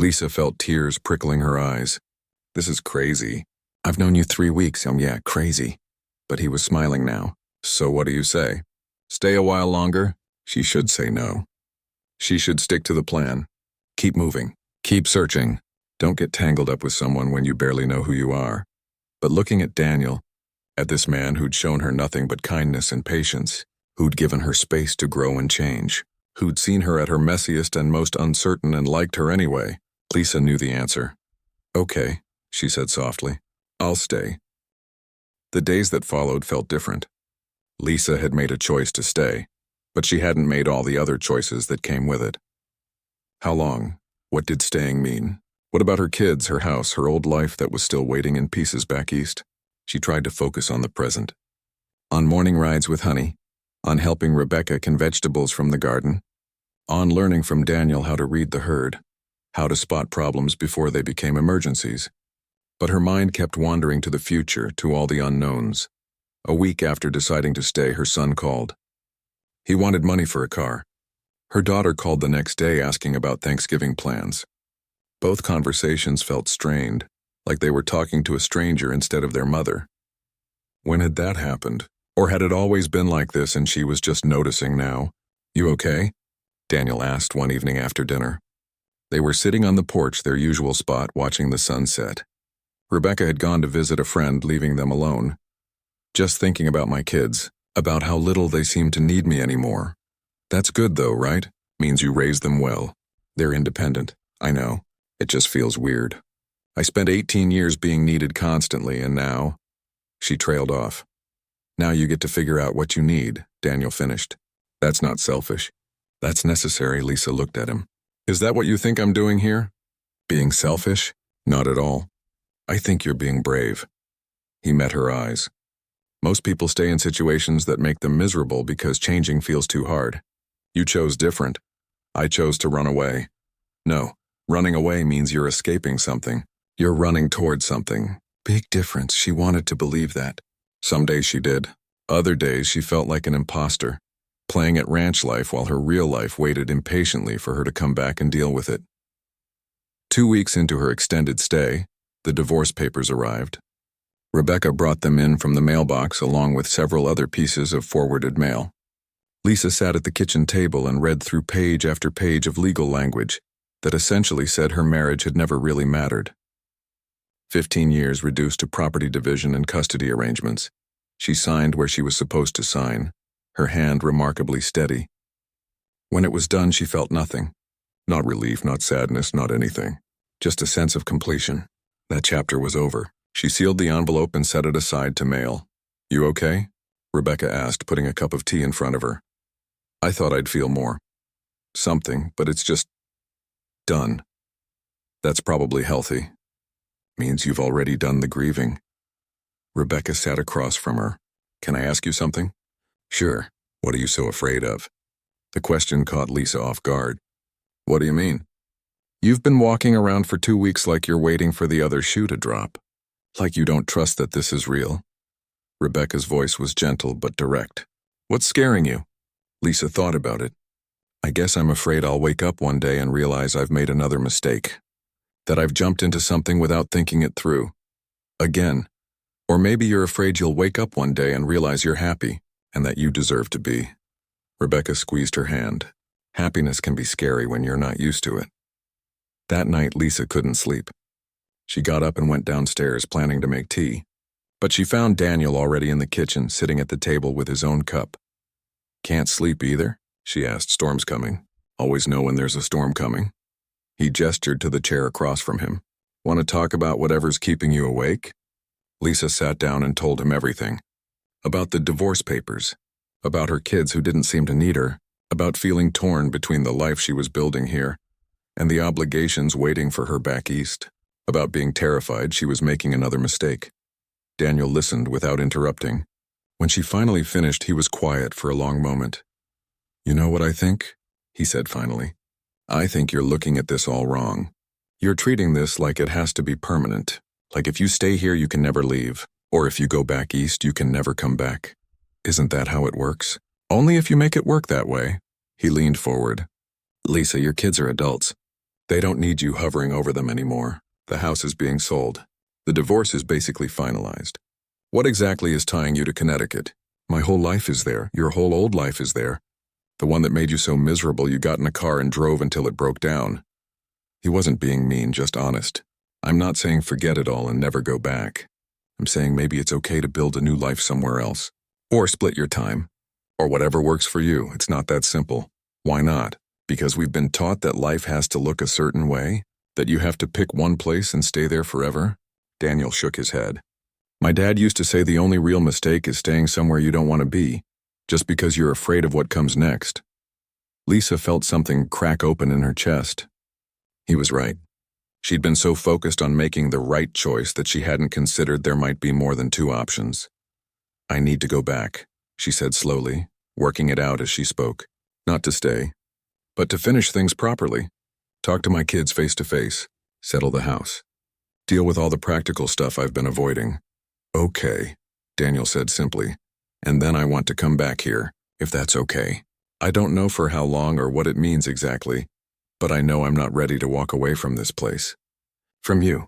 Lisa felt tears prickling her eyes. This is crazy. I've known you 3 weeks, yeah, crazy. But he was smiling now. So what do you say? Stay a while longer? She should say no. She should stick to the plan. Keep moving. Keep searching. Don't get tangled up with someone when you barely know who you are. But looking at Daniel, at this man who'd shown her nothing but kindness and patience, who'd given her space to grow and change, who'd seen her at her messiest and most uncertain and liked her anyway, Lisa knew the answer. Okay, she said softly. I'll stay. The days that followed felt different. Lisa had made a choice to stay, but she hadn't made all the other choices that came with it. How long? What did staying mean? What about her kids, her house, her old life that was still waiting in pieces back east? She tried to focus on the present. On morning rides with Honey, on helping Rebecca can vegetables from the garden, on learning from Daniel how to read the herd, how to spot problems before they became emergencies. But her mind kept wandering to the future, to all the unknowns. A week after deciding to stay, her son called. He wanted money for a car. Her daughter called the next day asking about Thanksgiving plans. Both conversations felt strained, like they were talking to a stranger instead of their mother. When had that happened? Or had it always been like this and she was just noticing now? You okay? Daniel asked one evening after dinner. They were sitting on the porch, their usual spot, watching the sunset. Rebecca had gone to visit a friend, leaving them alone. Just thinking about my kids, about how little they seem to need me anymore. That's good though, right? Means you raise them well. They're independent. I know. It just feels weird. I spent 18 years being needed constantly, and now... She trailed off. Now you get to figure out what you need, Daniel finished. That's not selfish. That's necessary, Lisa looked at him. Is that what you think I'm doing here? Being selfish? Not at all. I think you're being brave. He met her eyes. Most people stay in situations that make them miserable because changing feels too hard. You chose different. I chose to run away. No, running away means you're escaping something. You're running towards something. Big difference. She wanted to believe that. Some days she did. Other days she felt like an imposter, playing at ranch life while her real life waited impatiently for her to come back and deal with it. 2 weeks into her extended stay, the divorce papers arrived. Rebecca brought them in from the mailbox along with several other pieces of forwarded mail. Lisa sat at the kitchen table and read through page after page of legal language that essentially said her marriage had never really mattered. 15 years reduced to property division and custody arrangements. She signed where she was supposed to sign, her hand remarkably steady. When it was done, she felt nothing. Not relief, not sadness, not anything. Just a sense of completion. That chapter was over. She sealed the envelope and set it aside to mail. You okay? Rebecca asked, putting a cup of tea in front of her. I thought I'd feel more. Something, but it's just... done. That's probably healthy. Means you've already done the grieving. Rebecca sat across from her. Can I ask you something? Sure. What are you so afraid of? The question caught Lisa off guard. What do you mean? You've been walking around for 2 weeks like you're waiting for the other shoe to drop. Like you don't trust that this is real. Rebecca's voice was gentle but direct. What's scaring you? Lisa thought about it. I guess I'm afraid I'll wake up one day and realize I've made another mistake. That I've jumped into something without thinking it through. Again. Or maybe you're afraid you'll wake up one day and realize you're happy, and that you deserve to be. Rebecca squeezed her hand. Happiness can be scary when you're not used to it. That night, Lisa couldn't sleep. She got up and went downstairs, planning to make tea. But she found Daniel already in the kitchen, sitting at the table with his own cup. Can't sleep either? She asked. Storm's coming. Always know when there's a storm coming. He gestured to the chair across from him. Want to talk about whatever's keeping you awake? Lisa sat down and told him everything. About the divorce papers. About her kids who didn't seem to need her. About feeling torn between the life she was building here and the obligations waiting for her back east. About being terrified she was making another mistake. Daniel listened without interrupting. When she finally finished, he was quiet for a long moment. You know what I think? He said finally. I think you're looking at this all wrong. You're treating this like it has to be permanent. Like if you stay here, you can never leave. Or if you go back east, you can never come back. Isn't that how it works? Only if you make it work that way. He leaned forward. Lisa, your kids are adults. They don't need you hovering over them anymore. The house is being sold. The divorce is basically finalized. What exactly is tying you to Connecticut? My whole life is there. Your whole old life is there. The one that made you so miserable you got in a car and drove until it broke down. He wasn't being mean, just honest. I'm not saying forget it all and never go back. I'm saying maybe it's okay to build a new life somewhere else. Or split your time. Or whatever works for you. It's not that simple. Why not? Because we've been taught that life has to look a certain way? That you have to pick one place and stay there forever? Daniel shook his head. My dad used to say the only real mistake is staying somewhere you don't want to be, just because you're afraid of what comes next. Lisa felt something crack open in her chest. He was right. She'd been so focused on making the right choice that she hadn't considered there might be more than two options. I need to go back, she said slowly, working it out as she spoke. Not to stay, but to finish things properly. Talk to my kids face to face. Settle the house. Deal with all the practical stuff I've been avoiding. Okay, Daniel said simply. And then I want to come back here, if that's okay. I don't know for how long or what it means exactly, but I know I'm not ready to walk away from this place. From you.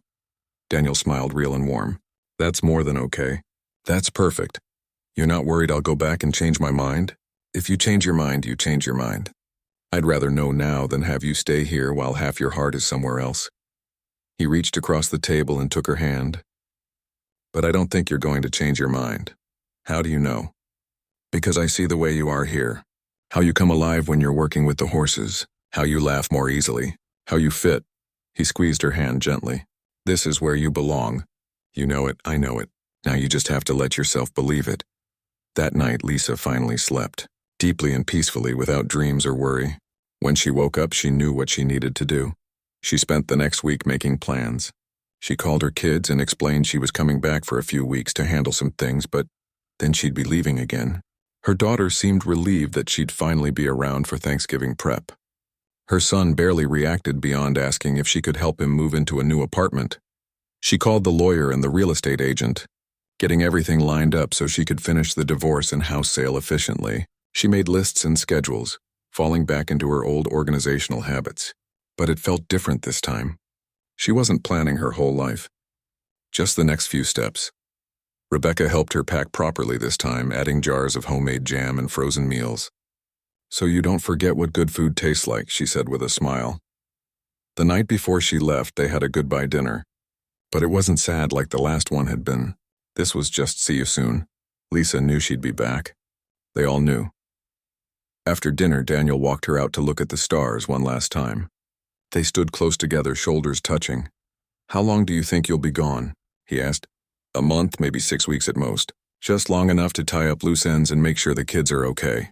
Daniel smiled real and warm. That's more than okay. That's perfect. You're not worried I'll go back and change my mind? If you change your mind, you change your mind. I'd rather know now than have you stay here while half your heart is somewhere else. He reached across the table and took her hand. But I don't think you're going to change your mind. How do you know? Because I see the way you are here. How you come alive when you're working with the horses. How you laugh more easily. How you fit. He squeezed her hand gently. This is where you belong. You know it, I know it. Now you just have to let yourself believe it. That night, Lisa finally slept, deeply and peacefully without dreams or worry. When she woke up, she knew what she needed to do. She spent the next week making plans. She called her kids and explained she was coming back for a few weeks to handle some things, but then she'd be leaving again. Her daughter seemed relieved that she'd finally be around for Thanksgiving prep. Her son barely reacted beyond asking if she could help him move into a new apartment. She called the lawyer and the real estate agent, getting everything lined up so she could finish the divorce and house sale efficiently. She made lists and schedules, falling back into her old organizational habits. But it felt different this time. She wasn't planning her whole life, just the next few steps. Rebecca helped her pack properly this time, adding jars of homemade jam and frozen meals. So you don't forget what good food tastes like, she said with a smile. The night before she left, they had a goodbye dinner. But it wasn't sad like the last one had been. This was just see you soon. Lisa knew she'd be back. They all knew. After dinner, Daniel walked her out to look at the stars one last time. They stood close together, shoulders touching. How long do you think you'll be gone? He asked. A month, maybe 6 weeks at most. Just long enough to tie up loose ends and make sure the kids are okay.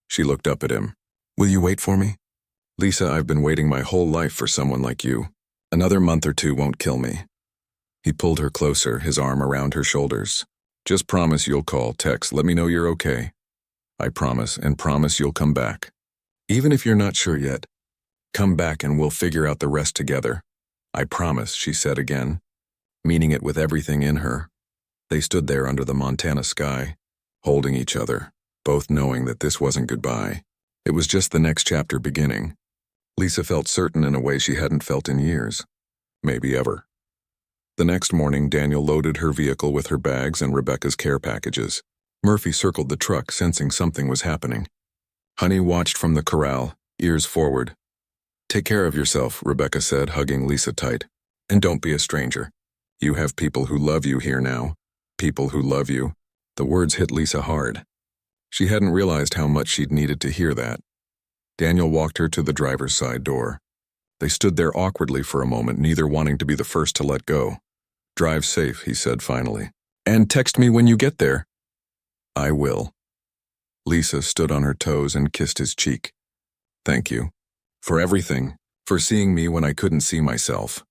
She looked up at him. Will you wait for me? Lisa, I've been waiting my whole life for someone like you. Another month or two won't kill me. He pulled her closer, his arm around her shoulders. Just promise you'll call, text, let me know you're okay. I promise, and promise you'll come back. Even if you're not sure yet, come back and we'll figure out the rest together. I promise, she said again, meaning it with everything in her. They stood there under the Montana sky, holding each other, both knowing that this wasn't goodbye. It was just the next chapter beginning. Lisa felt certain in a way she hadn't felt in years, maybe ever. The next morning, Daniel loaded her vehicle with her bags and Rebecca's care packages. Murphy circled the truck, sensing something was happening. Honey watched from the corral, ears forward. Take care of yourself, Rebecca said, hugging Lisa tight. And don't be a stranger. You have people who love you here now. People who love you. The words hit Lisa hard. She hadn't realized how much she'd needed to hear that. Daniel walked her to the driver's side door. They stood there awkwardly for a moment, neither wanting to be the first to let go. "Drive safe," he said finally. "And text me when you get there." "I will." Lisa stood on her toes and kissed his cheek. "Thank you. For everything. For seeing me when I couldn't see myself."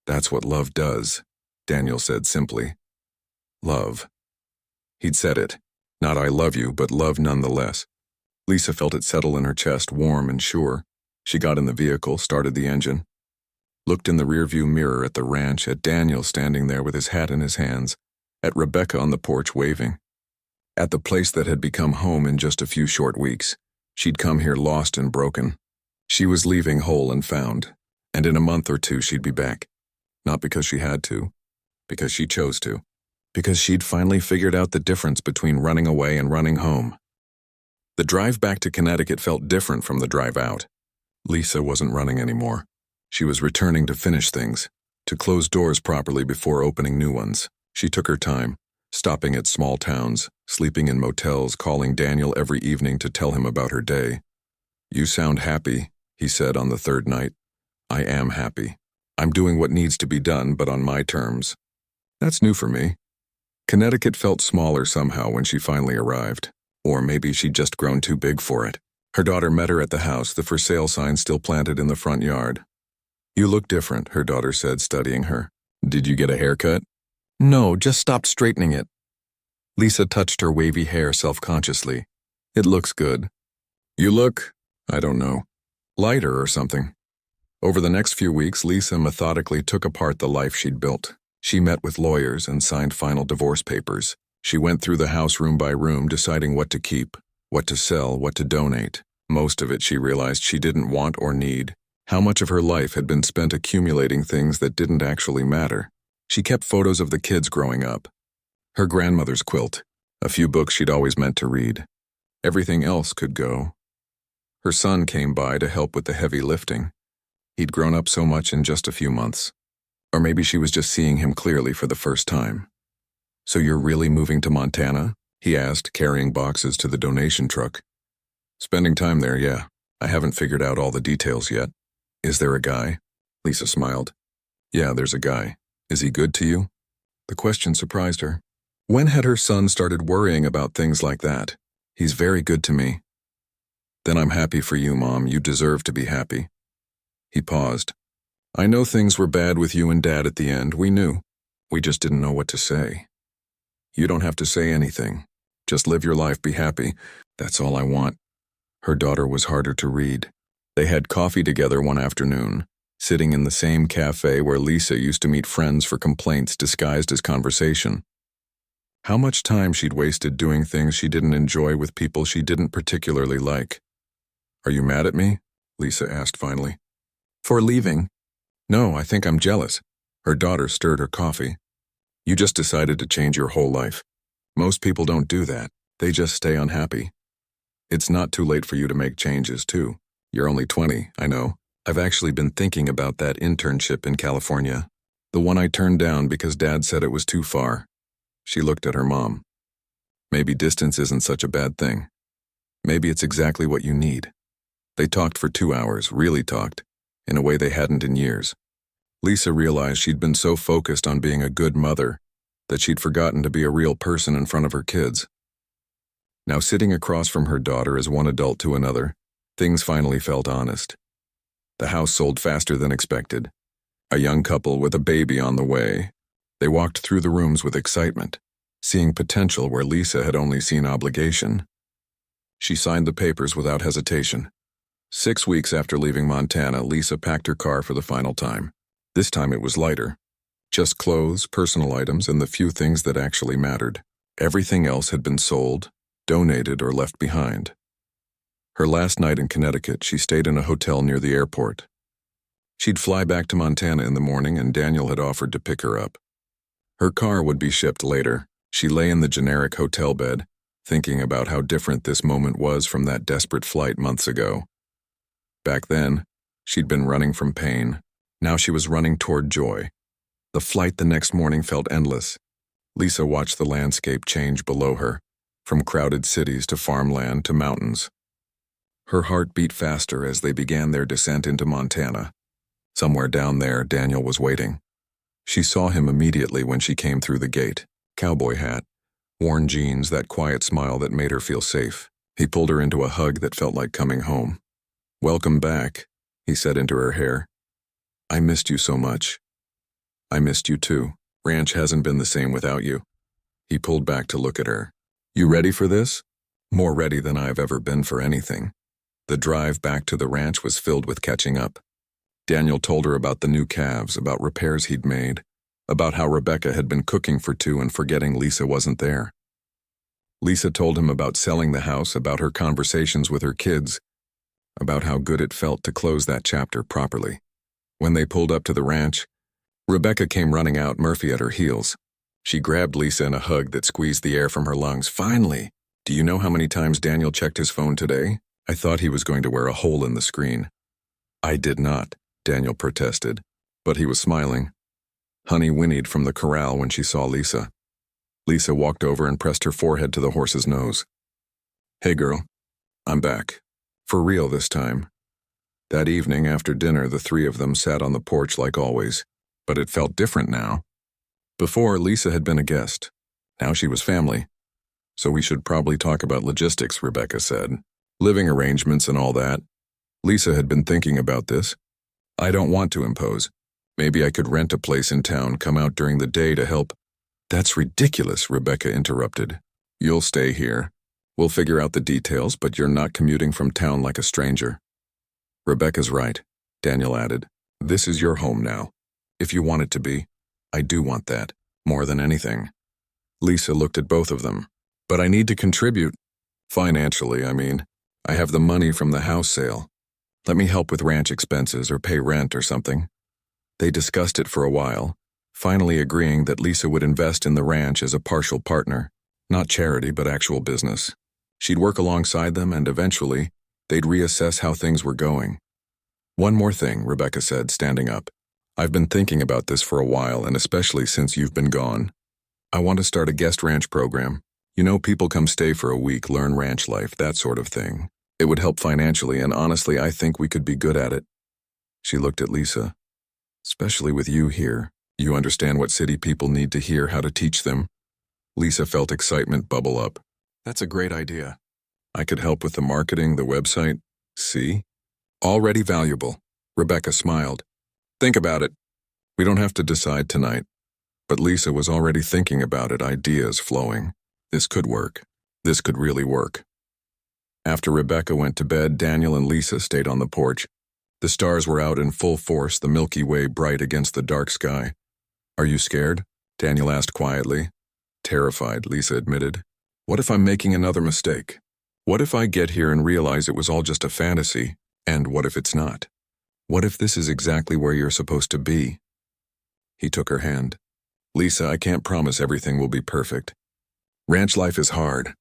"That's what love does," Daniel said simply. Love. He'd said it. Not "I love you," but love nonetheless. Lisa felt it settle in her chest, warm and sure. She got in the vehicle, started the engine, looked in the rearview mirror at the ranch, at Daniel standing there with his hat in his hands, at Rebecca on the porch waving. At the place that had become home in just a few short weeks. She'd come here lost and broken. She was leaving whole and found, and in a month or two she'd be back. Not because she had to, because she chose to. Because she'd finally figured out the difference between running away and running home. The drive back to Connecticut felt different from the drive out. Lisa wasn't running anymore. She was returning to finish things, to close doors properly before opening new ones. She took her time, stopping at small towns, sleeping in motels, calling Daniel every evening to tell him about her day. "You sound happy," he said on the third night. "I am happy. I'm doing what needs to be done, but on my terms." That's new for me. Connecticut felt smaller somehow when she finally arrived. Or maybe she'd just grown too big for it. Her daughter met her at the house, the for sale sign still planted in the front yard. "You look different," her daughter said, studying her. "Did you get a haircut?" "No, just stopped straightening it." Lisa touched her wavy hair self-consciously. "It looks good." "You look, I don't know, lighter or something." Over the next few weeks, Lisa methodically took apart the life she'd built. She met with lawyers and signed final divorce papers. She went through the house room by room, deciding what to keep, what to sell, what to donate. Most of it she realized she didn't want or need. How much of her life had been spent accumulating things that didn't actually matter. She kept photos of the kids growing up. Her grandmother's quilt, a few books she'd always meant to read. Everything else could go. Her son came by to help with the heavy lifting. He'd grown up so much in just a few months. Or maybe she was just seeing him clearly for the first time. "So you're really moving to Montana?" he asked, carrying boxes to the donation truck. "Spending time there, yeah. I haven't figured out all the details yet." "Is there a guy?" Lisa smiled. "Yeah, there's a guy. Is he good to you?" The question surprised her. When had her son started worrying about things like that? "He's very good to me." "Then I'm happy for you, Mom. You deserve to be happy." He paused. "I know things were bad with you and Dad at the end. We knew. We just didn't know what to say." "You don't have to say anything. Just live your life, be happy. That's all I want." Her daughter was harder to read. They had coffee together one afternoon, sitting in the same cafe where Lisa used to meet friends for complaints disguised as conversation. How much time she'd wasted doing things she didn't enjoy with people she didn't particularly like. "Are you mad at me?" Lisa asked finally. "For leaving?" "No, I think I'm jealous." Her daughter stirred her coffee. "You just decided to change your whole life. Most people don't do that. They just stay unhappy. It's not too late for you to make changes, too. You're only 20, I know. I've actually been thinking about that internship in California. The one I turned down because Dad said it was too far." She looked at her mom. "Maybe distance isn't such a bad thing. Maybe it's exactly what you need." They talked for 2 hours, really talked, in a way they hadn't in years. Lisa realized she'd been so focused on being a good mother that she'd forgotten to be a real person in front of her kids. Now sitting across from her daughter as one adult to another, things finally felt honest. The house sold faster than expected. A young couple with a baby on the way. They walked through the rooms with excitement, seeing potential where Lisa had only seen obligation. She signed the papers without hesitation. 6 weeks after leaving Montana, Lisa packed her car for the final time. This time it was lighter. Just clothes, personal items, and the few things that actually mattered. Everything else had been sold, donated, or left behind. Her last night in Connecticut, she stayed in a hotel near the airport. She'd fly back to Montana in the morning, and Daniel had offered to pick her up. Her car would be shipped later. She lay in the generic hotel bed, thinking about how different this moment was from that desperate flight months ago. Back then, she'd been running from pain. Now she was running toward joy. The flight the next morning felt endless. Lisa watched the landscape change below her, from crowded cities to farmland to mountains. Her heart beat faster as they began their descent into Montana. Somewhere down there, Daniel was waiting. She saw him immediately when she came through the gate. Cowboy hat, worn jeans, that quiet smile that made her feel safe. He pulled her into a hug that felt like coming home. "Welcome back," he said into her hair. "I missed you so much." "I missed you too. Ranch hasn't been the same without you." He pulled back to look at her. "You ready for this?" "More ready than I've ever been for anything." The drive back to the ranch was filled with catching up. Daniel told her about the new calves, about repairs he'd made, about how Rebecca had been cooking for two and forgetting Lisa wasn't there. Lisa told him about selling the house, about her conversations with her kids, about how good it felt to close that chapter properly. When they pulled up to the ranch, Rebecca came running out, Murphy at her heels. She grabbed Lisa in a hug that squeezed the air from her lungs. "Finally! Do you know how many times Daniel checked his phone today? I thought he was going to wear a hole in the screen." "I did not," Daniel protested, but he was smiling. Honey whinnied from the corral when she saw Lisa. Lisa walked over and pressed her forehead to the horse's nose. "Hey girl, I'm back. For real this time." That evening after dinner, the three of them sat on the porch like always, but it felt different now. Before, Lisa had been a guest. Now she was family. "So we should probably talk about logistics," Rebecca said. "Living arrangements and all that." Lisa had been thinking about this. "I don't want to impose. Maybe I could rent a place in town, come out during the day to help." "That's ridiculous," Rebecca interrupted. "You'll stay here. We'll figure out the details, but you're not commuting from town like a stranger." "Rebecca's right," Daniel added. "This is your home now. If you want it to be. I do want that, more than anything." Lisa looked at both of them. "But I need to contribute. Financially, I mean. I have the money from the house sale. Let me help with ranch expenses or pay rent or something." They discussed it for a while, finally agreeing that Lisa would invest in the ranch as a partial partner, not charity but actual business. She'd work alongside them and eventually, they'd reassess how things were going. "One more thing," Rebecca said, standing up. "I've been thinking about this for a while, and especially since you've been gone. I want to start a guest ranch program. You know, people come stay for a week, learn ranch life, that sort of thing. It would help financially, and honestly, I think we could be good at it." She looked at Lisa. "Especially with you here. You understand what city people need to hear, how to teach them." Lisa felt excitement bubble up. "That's a great idea. I could help with the marketing, the website. See? Already valuable." Rebecca smiled. "Think about it. We don't have to decide tonight." But Lisa was already thinking about it, ideas flowing. This could work. This could really work. After Rebecca went to bed, Daniel and Lisa stayed on the porch. The stars were out in full force, the Milky Way bright against the dark sky. "Are you scared?" Daniel asked quietly. "Terrified," Lisa admitted. "What if I'm making another mistake? What if I get here and realize it was all just a fantasy? And what if it's not? What if this is exactly where you're supposed to be?" He took her hand. "Lisa, I can't promise everything will be perfect. Ranch life is hard.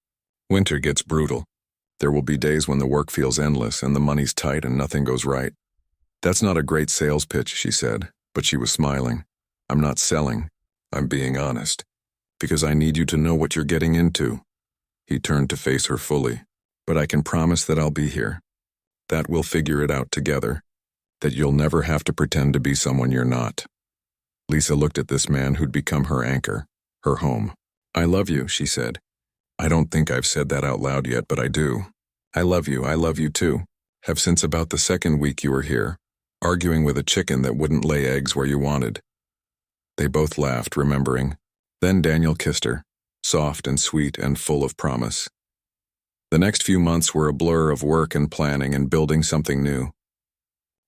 Winter gets brutal. There will be days when the work feels endless and the money's tight and nothing goes right." "That's not a great sales pitch," she said, but she was smiling. "I'm not selling. I'm being honest. Because I need you to know what you're getting into." He turned to face her fully. "But I can promise that I'll be here. That we'll figure it out together. That you'll never have to pretend to be someone you're not." Lisa looked at this man who'd become her anchor, her home. "I love you," she said. "I don't think I've said that out loud yet, but I do. I love you too. Have since about the second week you were here, arguing with a chicken that wouldn't lay eggs where you wanted." They both laughed, remembering. Then Daniel kissed her, soft and sweet and full of promise. The next few months were a blur of work and planning and building something new.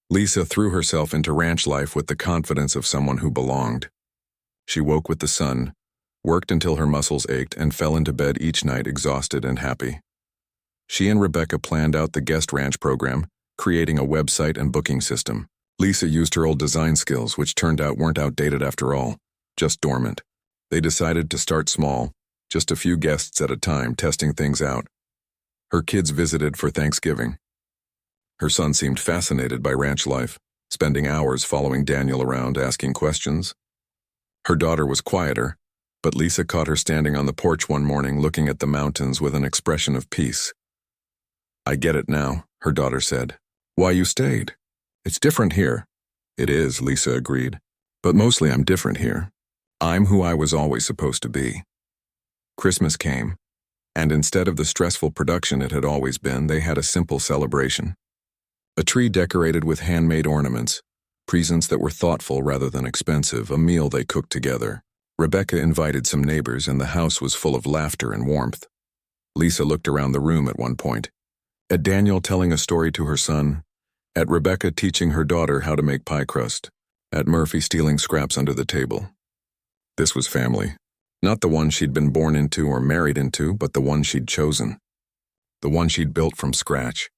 Lisa threw herself into ranch life with the confidence of someone who belonged. She woke with the sun, worked until her muscles ached, and fell into bed each night exhausted and happy. She and Rebecca planned out the guest ranch program, creating a website and booking system. Lisa used her old design skills, which turned out weren't outdated after all, just dormant. They decided to start small, just a few guests at a time, testing things out. Her kids visited for Thanksgiving. Her son seemed fascinated by ranch life, spending hours following Daniel around, asking questions. Her daughter was quieter, but Lisa caught her standing on the porch one morning looking at the mountains with an expression of peace. "I get it now," her daughter said. "Why you stayed. It's different here. It is, Lisa agreed. But mostly I'm different here. I'm who I was always supposed to be. Christmas came, and instead of the stressful production it had always been, they had a simple celebration. A tree decorated with handmade ornaments, presents that were thoughtful rather than expensive, a meal they cooked together. Rebecca invited some neighbors, and the house was full of laughter and warmth. Lisa looked around the room at one point, at Daniel telling a story to her son, at Rebecca teaching her daughter how to make pie crust, at Murphy stealing scraps under the table. This was family. Not the one she'd been born into or married into, but the one she'd chosen. The one she'd built from scratch.